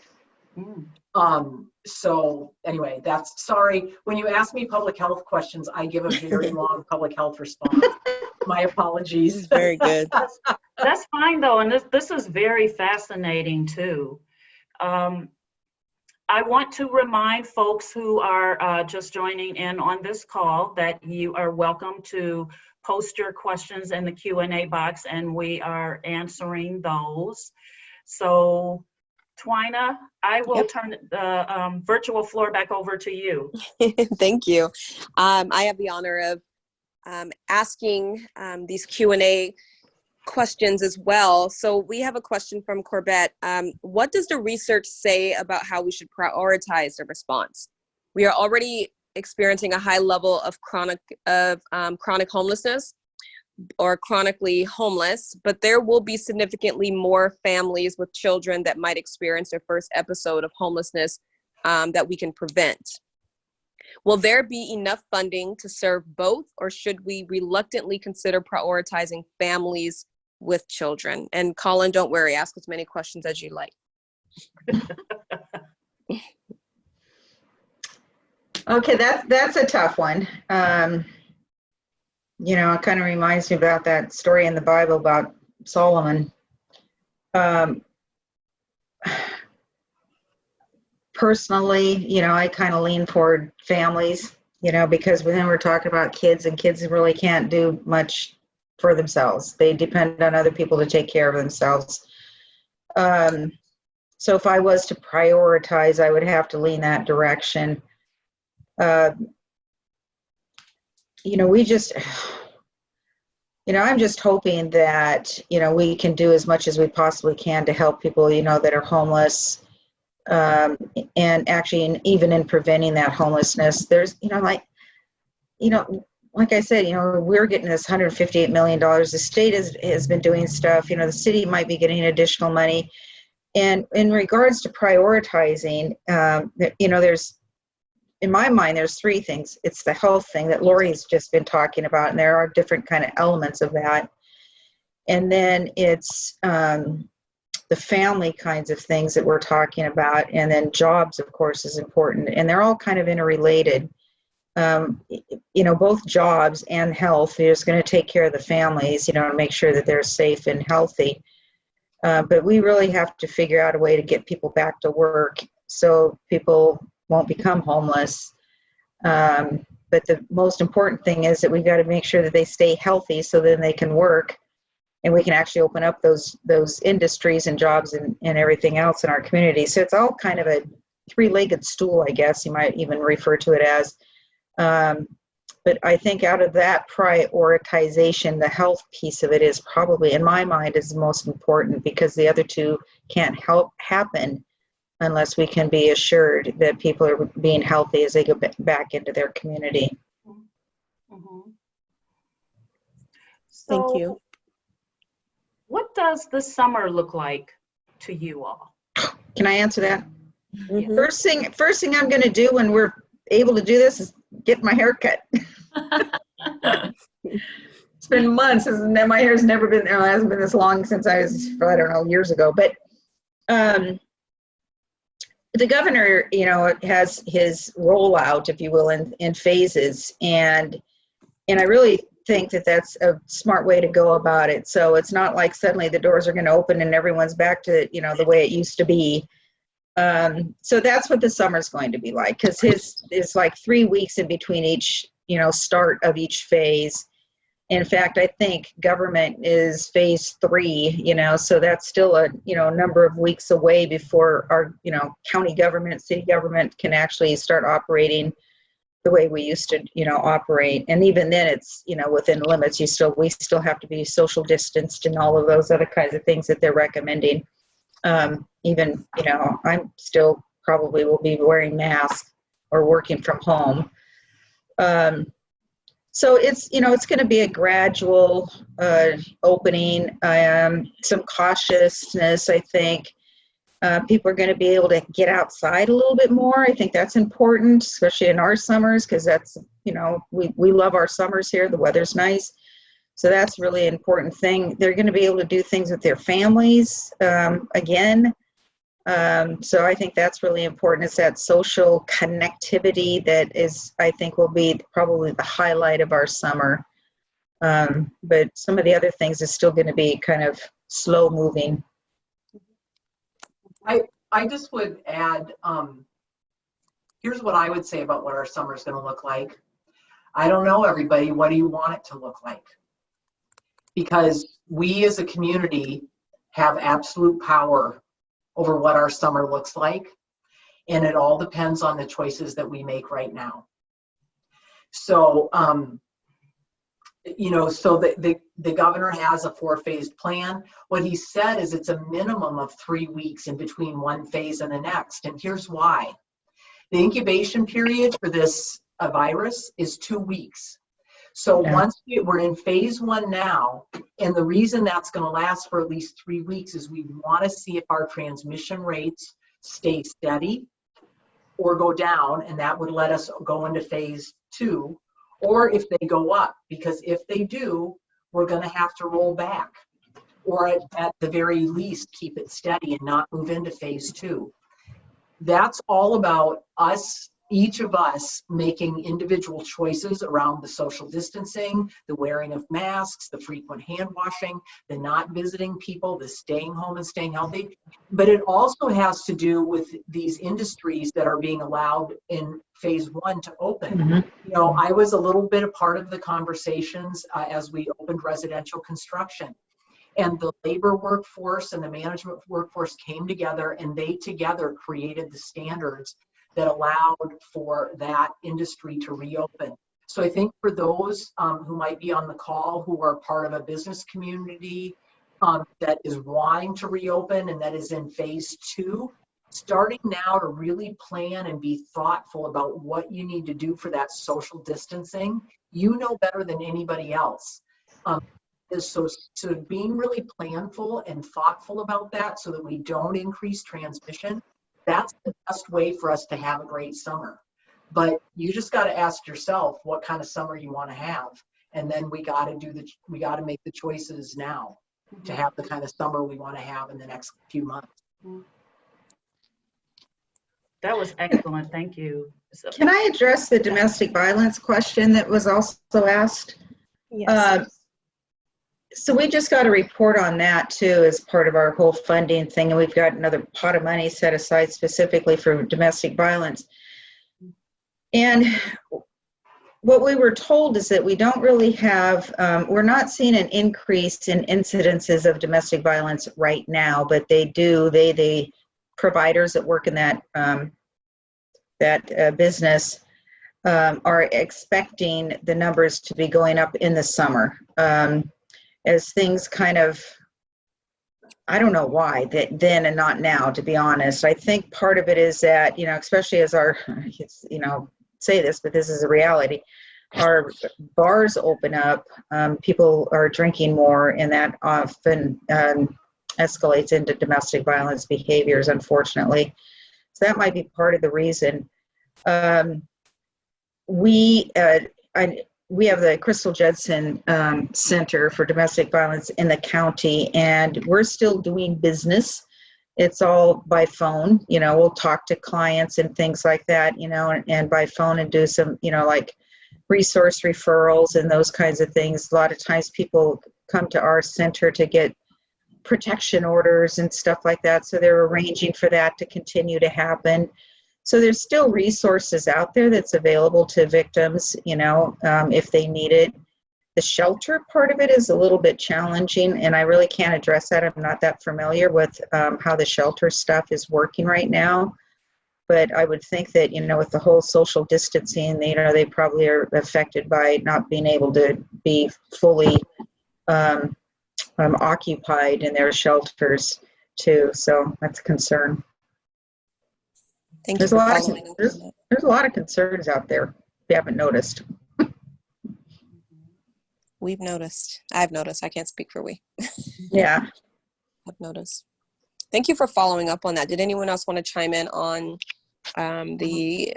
So anyway, sorry, when you ask me public health questions, I give a very long public health response. My apologies. Very good. That's fine though, and this is very fascinating too. I want to remind folks who are just joining in on this call that you are welcome to post your questions in the Q&A box, and we are answering those. So, Twina, I will turn the virtual floor back over to you. Thank you. I have the honor of asking these Q&A questions as well. So we have a question from Corbett. What does the research say about how we should prioritize the response? We are already experiencing a high level of chronic homelessness or chronically homeless, but there will be significantly more families with children that might experience their first episode of homelessness that we can prevent. Will there be enough funding to serve both, or should we reluctantly consider prioritizing families with children? And Colin, don't worry, ask as many questions as you like. Okay, that's a tough one. You know, it kind of reminds me about that story in the Bible about Solomon. Personally, you know, I kind of lean toward families, you know, because then we're talking about kids, and kids really can't do much for themselves. They depend on other people to take care of themselves. So if I was to prioritize, I would have to lean that direction. You know, I'm just hoping that, you know, we can do as much as we possibly can to help people, you know, that are homeless. And actually, even in preventing that homelessness, there's, like I said, we're getting this $158 million. The state has been doing stuff. The city might be getting additional money. And in regards to prioritizing, in my mind, there's three things. It's the health thing that Laurie's just been talking about, and there are different kind of elements of that. And then it's the family kinds of things that we're talking about, and then jobs, of course, is important, and they're all kind of interrelated. Both jobs and health is going to take care of the families, to make sure that they're safe and healthy. But we really have to figure out a way to get people back to work so people won't become homeless. But the most important thing is that we've got to make sure that they stay healthy so then they can work, and we can actually open up those industries and jobs and everything else in our community. So it's all kind of a three-legged stool, I guess you might even refer to it as. But I think out of that prioritization, the health piece of it is probably, in my mind, is the most important, because the other two can't happen unless we can be assured that people are being healthy as they go back into their community. Mm-hmm. Thank you. What does the summer look like to you all? Can I answer that? Mm-hmm. First thing I'm going to do when we're able to do this is get my hair cut. It's been months, and my hair's never been, it hasn't been this long since I was, I don't know, years ago. But the governor, has his rollout, if you will, in phases, and I really think that that's a smart way to go about it. So it's not like suddenly the doors are going to open and everyone's back to, the way it used to be. So that's what the summer's going to be like, because it's like 3 weeks in between each, start of each phase. In fact, I think government is phase 3, so that's still a, number of weeks away before our, county government, city government can actually start operating the way we used to, operate. And even then it's, within limits. We still have to be social distanced and all of those other kinds of things that they're recommending. Even, I'm still probably will be wearing masks or working from home. So it's, it's going to be a gradual opening, some cautiousness, I think. People are going to be able to get outside a little bit more. I think that's important, especially in our summers, because that's, we love our summers here. The weather's nice. So that's really an important thing. They're going to be able to do things with their families again. So I think that's really important. It's that social connectivity that is, I think, will be probably the highlight of our summer. But some of the other things is still going to be kind of slow moving. I just would add, Here's what I would say about what our summer is going to look like. I don't know, everybody. What do you want it to look like? Because we as a community have absolute power over what our summer looks like. And it all depends on the choices that we make right now. So, so the governor has a 4-phased plan. What he said is it's a minimum of 3 weeks in between one phase and the next. And here's why. The incubation period for this virus is 2 weeks. So once we're in phase 1 now, and the reason that's going to last for at least 3 weeks is we want to see if our transmission rates stay steady or go down, and that would let us go into phase 2, or if they go up, because if they do, we're going to have to roll back, or at the very least keep it steady and not move into phase 2. That's all about us, each of us, making individual choices around the social distancing, the wearing of masks, the frequent hand washing, the not visiting people, the staying home and staying healthy. But it also has to do with these industries that are being allowed in phase 1 to open. Mm-hmm. I was a little bit a part of the conversations as we opened residential construction. And the labor workforce and the management workforce came together, and they together created the standards that allowed for that industry to reopen. So I think for those who might be on the call who are part of a business community that is wanting to reopen and that is in phase 2, starting now to really plan and be thoughtful about what you need to do for that social distancing, you know better than anybody else. So being really planful and thoughtful about that so that we don't increase transmission, that's the best way for us to have a great summer. But you just got to ask yourself what kind of summer you want to have, and then we got to make the choices now to have the kind of summer we want to have in the next few months. That was excellent. Thank you. Can I address the domestic violence question that was also asked? Yes. So we just got a report on that too as part of our whole funding thing, and we've got another pot of money set aside specifically for domestic violence. And what we were told is that we don't really have, we're not seeing an increase in incidences of domestic violence right now, but they do, the providers that work in that, business are expecting the numbers to be going up in the summer. As things kind of, I don't know why, that then and not now, to be honest. I think part of it is that, especially as say this, but this is a reality, our bars open up, people are drinking more, and that often escalates into domestic violence behaviors, unfortunately. So that might be part of the reason. We have the Crystal Judson Center for Domestic Violence in the county, and we're still doing business. It's all by phone. We'll talk to clients and things like that, and by phone, and do some, like resource referrals and those kinds of things. A lot of times people come to our center to get protection orders and stuff like that. So they're arranging for that to continue to happen. So there's still resources out there that's available to victims, if they need it. The shelter part of it is a little bit challenging, and I really can't address that. I'm not that familiar with how the shelter stuff is working right now. But I would think that, with the whole social distancing, they probably are affected by not being able to be fully occupied in their shelters too. So that's a concern. Thank you for following up on that. There's a lot of concerns out there, if you haven't noticed. We've noticed. I've noticed. I can't speak for we. Yeah. I've noticed. Thank you for following up on that. Did anyone else want to chime in on the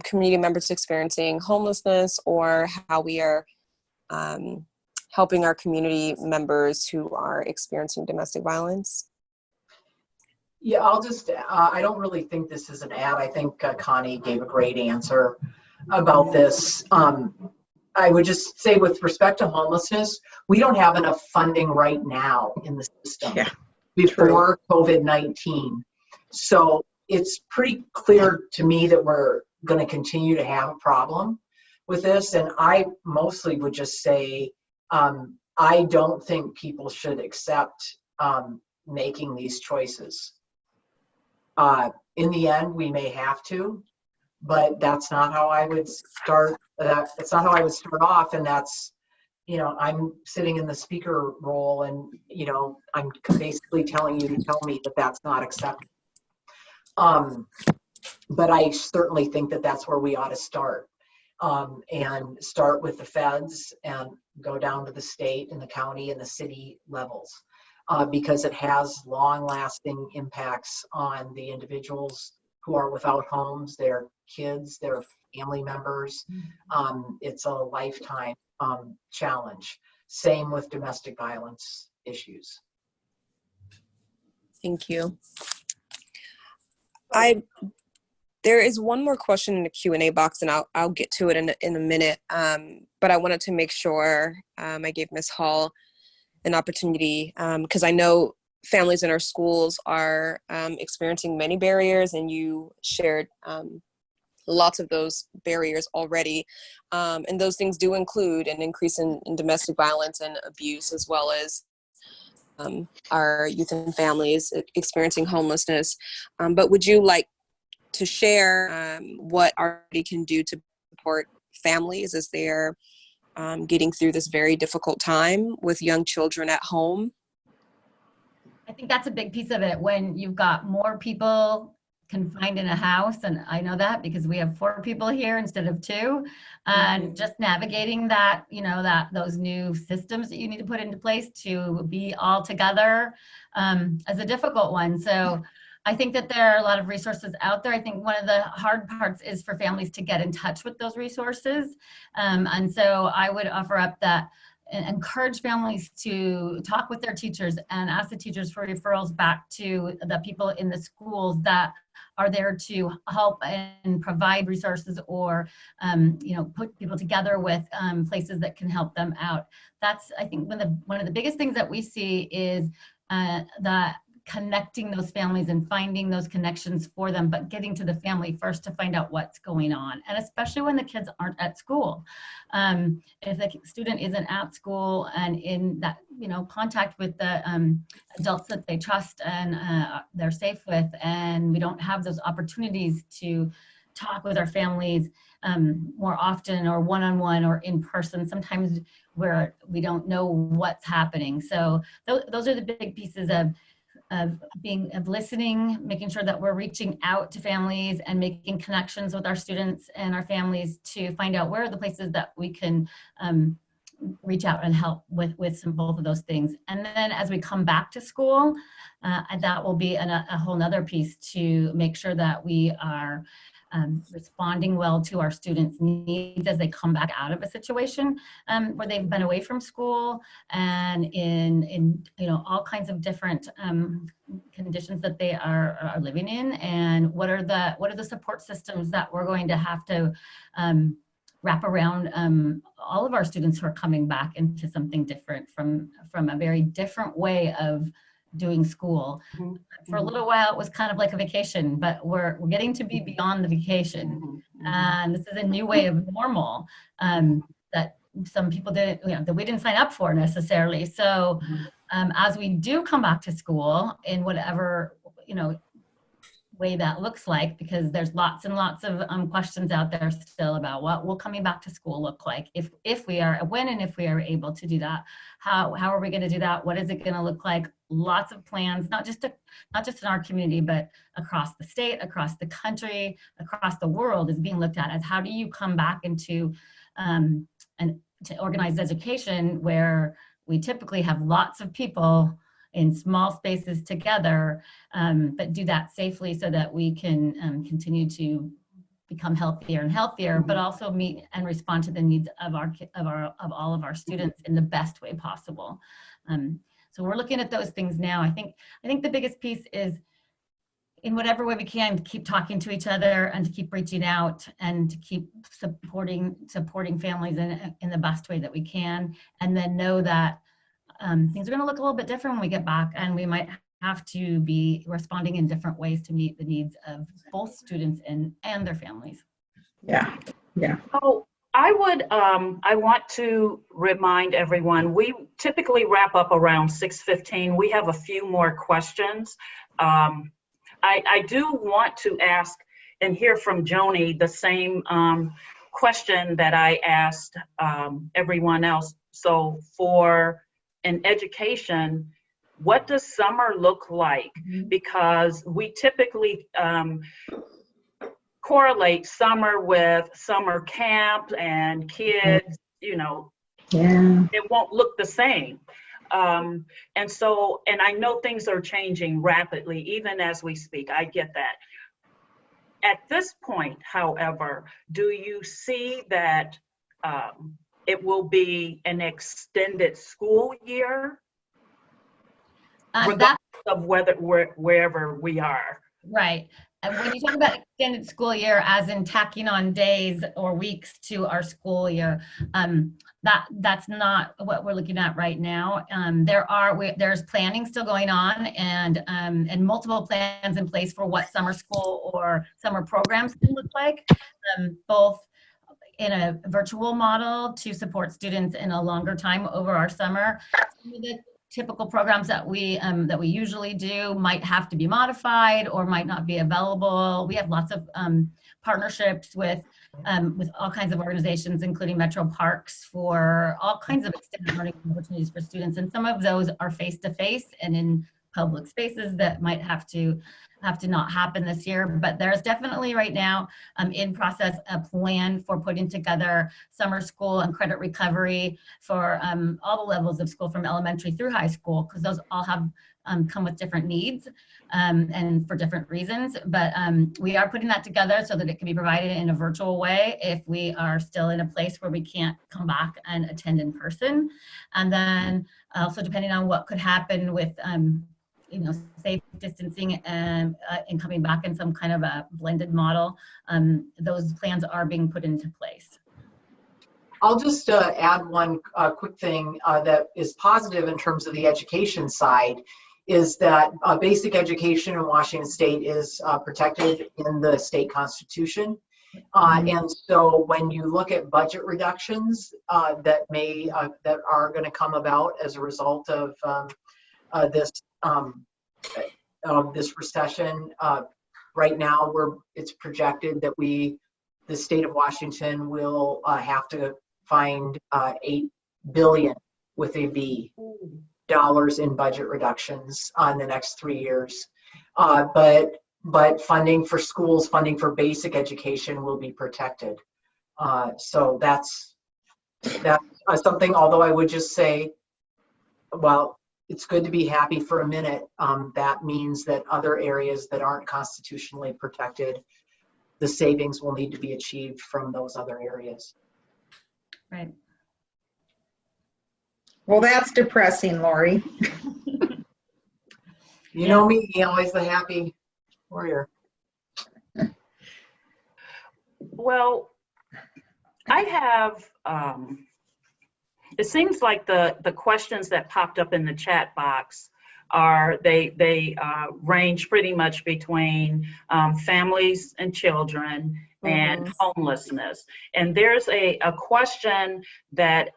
community members experiencing homelessness, or how we are helping our community members who are experiencing domestic violence? Yeah, I'll just, I don't really think this is an ad. I think Connie gave a great answer about this. I would just say with respect to homelessness, we don't have enough funding right now in the system before COVID-19. So it's pretty clear to me that we're going to continue to have a problem with this. And I mostly would just say, I don't think people should accept making these choices. In the end, we may have to, but that's not how I would start. That's not how I would start off. And that's, I'm sitting in the speaker role, and I'm basically telling you to tell me that that's not acceptable. But I certainly think that that's where we ought to start, and start with the feds and go down to the state and the county and the city levels, because it has long-lasting impacts on the individuals who are without homes, their kids, their family members. It's a lifetime challenge. Same with domestic violence issues. Thank you. There is one more question in the Q&A box, and I'll get to it in a minute. But I wanted to make sure I gave Ms. Hall an opportunity, because I know families in our schools are experiencing many barriers, and you shared lots of those barriers already. And those things do include an increase in domestic violence and abuse, as well as our youth and families experiencing homelessness. But would you like to share what RD can do to support families as they're getting through this very difficult time with young children at home? I think that's a big piece of it. When you've got more people confined in a house, and I know that because we have 4 people here instead of 2, and just navigating that, those new systems that you need to put into place to be all together is a difficult one. So I think that there are a lot of resources out there. I think one of the hard parts is for families to get in touch with those resources. And so I would offer up that and encourage families to talk with their teachers and ask the teachers for referrals back to the people in the schools that are there to help and provide resources, or put people together with places that can help them out. That's, I think, one of the biggest things that we see is that connecting those families and finding those connections for them, but getting to the family first to find out what's going on. And especially when the kids aren't at school. If the student isn't at school and in that, contact with the adults that they trust and they're safe with, and we don't have those opportunities to talk with our families more often, or one-on-one or in person, sometimes where we don't know what's happening. So those are the big pieces of listening, making sure that we're reaching out to families and making connections with our students and our families to find out where are the places that we can reach out and help with both of those things. And then as we come back to school, that will be a whole nother piece to make sure that we are responding well to our students' needs as they come back out of a situation where they've been away from school and in all kinds of different conditions that they are living in, and what are the support systems that we're going to have to wrap around all of our students who are coming back into something different from a very different way of doing school. For a little while it was kind of like a vacation, but we're getting to be beyond the vacation, and this is a new way of normal that some people didn't, that we didn't sign up for necessarily. So as we do come back to school in whatever way that looks like, because there's lots and lots of questions out there still about what will coming back to school look like if we are able to do that. How are we going to do that? What is it going to look like? Lots of plans, not just in our community, but across the state, across the country, across the world, is being looked at as how do you come back into to organized education, where we typically have lots of people in small spaces together, but do that safely so that we can continue to become healthier and healthier, but also meet and respond to the needs of all of our students in the best way possible. So we're looking at those things now. I think the biggest piece is, in whatever way we can, to keep talking to each other and to keep reaching out and to keep supporting families in the best way that we can, and then know that things are going to look a little bit different when we get back, and we might have to be responding in different ways to meet the needs of both students and their families. Yeah, yeah. Oh, I want to remind everyone, we typically wrap up around 6:15. We have a few more questions. I do want to ask and hear from Joni the same question that I asked everyone else. So for an education, what does summer look like? Because we typically correlate summer with summer camp and kids, you know, Yeah. it won't look the same. And I know things are changing rapidly, even as we speak. I get that. At this point, however, do you see that it will be an extended school year, regardless of wherever we are? Right. And when you talk about extended school year, as in tacking on days or weeks to our school year, that's not what we're looking at right now. There's planning still going on, and multiple plans in place for what summer school or summer programs can look like, both in a virtual model to support students in a longer time over our summer. Some of the typical programs that we usually do might have to be modified or might not be available. We have lots of partnerships with all kinds of organizations, including Metro Parks, for all kinds of extended learning opportunities for students. And some of those are face-to-face and in public spaces that might have to not happen this year. But there's definitely right now in process a plan for putting together summer school and credit recovery for all the levels of school from elementary through high school, because those all have come with different needs and for different reasons. But we are putting that together so that it can be provided in a virtual way if we are still in a place where we can't come back and attend in person. And then also depending on what could happen with safe distancing and coming back in some kind of a blended model, those plans are being put into place. I'll just add one quick thing that is positive in terms of the education side, is that basic education in Washington State is protected in the state constitution. And so when you look at budget reductions that are going to come about as a result of this recession, right now it's projected that the state of Washington will have to find $8 billion with a B dollars in budget reductions on the next 3 years. But funding for schools, funding for basic education will be protected. So that's something, although I would just say, well, it's good to be happy for a minute. That means that other areas that aren't constitutionally protected, the savings will need to be achieved from those other areas. Right. Well, that's depressing, Laurie. You know me, always the happy warrior. Well, I have, it seems like the questions that popped up in the chat box they range pretty much between families and children and homelessness. And there's a question that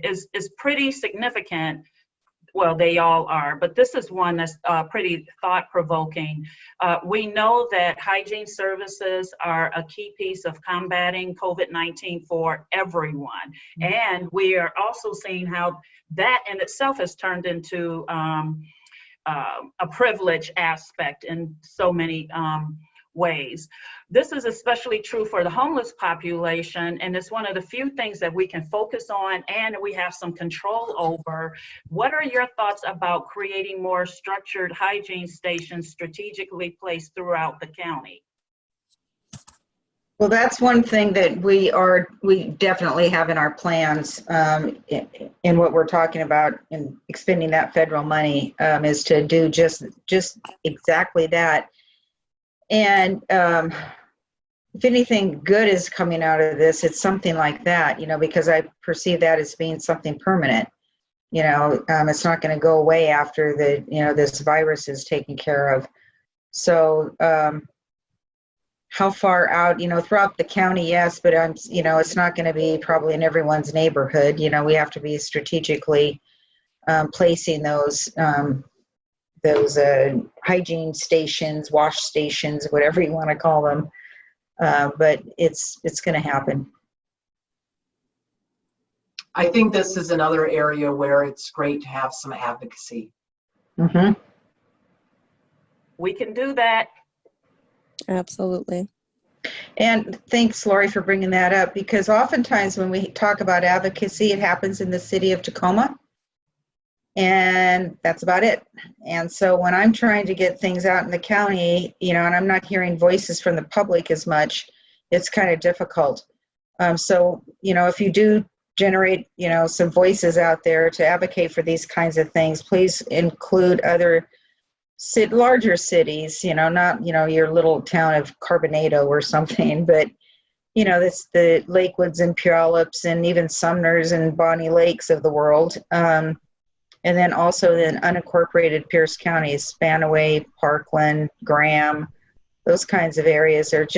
is pretty significant. Well, they all are, but this is one that's pretty thought-provoking. We know that hygiene services are a key piece of combating COVID-19 for everyone. And we are also seeing how that in itself has turned into a privilege aspect in so many ways. This is especially true for the homeless population, and it's one of the few things that we can focus on and we have some control over. What are your thoughts about creating more structured hygiene stations strategically placed throughout the county? Well, that's one thing that we definitely have in our plans in what we're talking about in expending that federal money is to do just exactly that. And if anything good is coming out of this, it's something like that, because I perceive that as being something permanent. It's not going to go away after this virus is taken care of. So how far out, throughout the county, yes, but it's not going to be probably in everyone's neighborhood. We have to be strategically placing those hygiene stations, wash stations, whatever you want to call them. But it's going to happen. I think this is another area where it's great to have some advocacy. Mm-hmm. We can do that. Absolutely. And thanks, Laurie, for bringing that up, because oftentimes when we talk about advocacy, it happens in the city of Tacoma, and that's about it. And so when I'm trying to get things out in the county, and I'm not hearing voices from the public as much, it's kind of difficult. So, if you do generate, some voices out there to advocate for these kinds of things, please include other larger cities, not, your little town of Carbonado or something, but, the Lakewoods and Puyallups and even Sumners and Bonnie Lakes of the world. And then also the unincorporated Pierce counties, Spanaway, Parkland, Graham, those kinds of areas are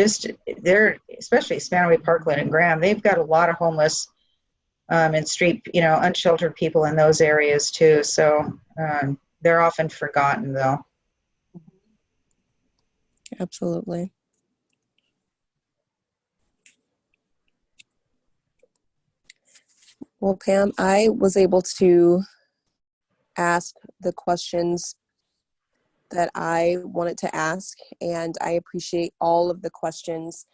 they're, especially Spanaway, Parkland, and Graham, they've got a lot of homeless and street, unsheltered people in those areas too. So they're often forgotten though. Absolutely. Well, Pam, I was able to ask the questions that I wanted to ask, and I appreciate all of the questions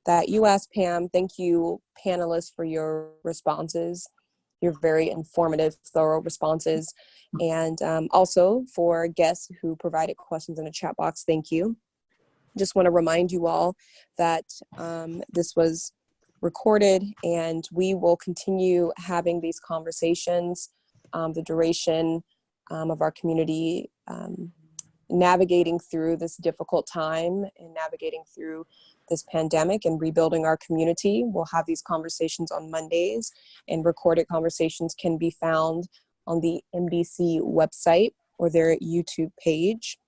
that you asked, Pam. Thank you, panelists, for your responses, your very informative, thorough responses, and also for guests who provided questions in the chat box. Thank you. Just want to remind you all that this was recorded, and we will continue having these conversations, the duration of our community navigating through this difficult time and navigating through this pandemic and rebuilding our community. We'll have these conversations on Mondays, and recorded conversations can be found on the MDC website or their YouTube page.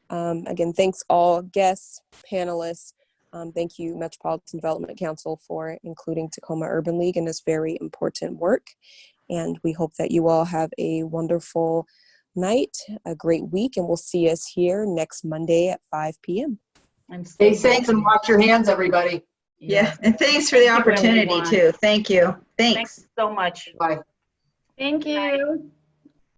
Again, thanks all guests, panelists. Thank you, Metropolitan Development Council, for including Tacoma Urban League in this very important work. And we hope that you all have a wonderful night, a great week, and we'll see us here next Monday at 5 p.m. And Stay safe and wash your hands, everybody. Yeah, and thanks for the opportunity too. Thank you. Thanks Thanks so much. Bye. Thank you.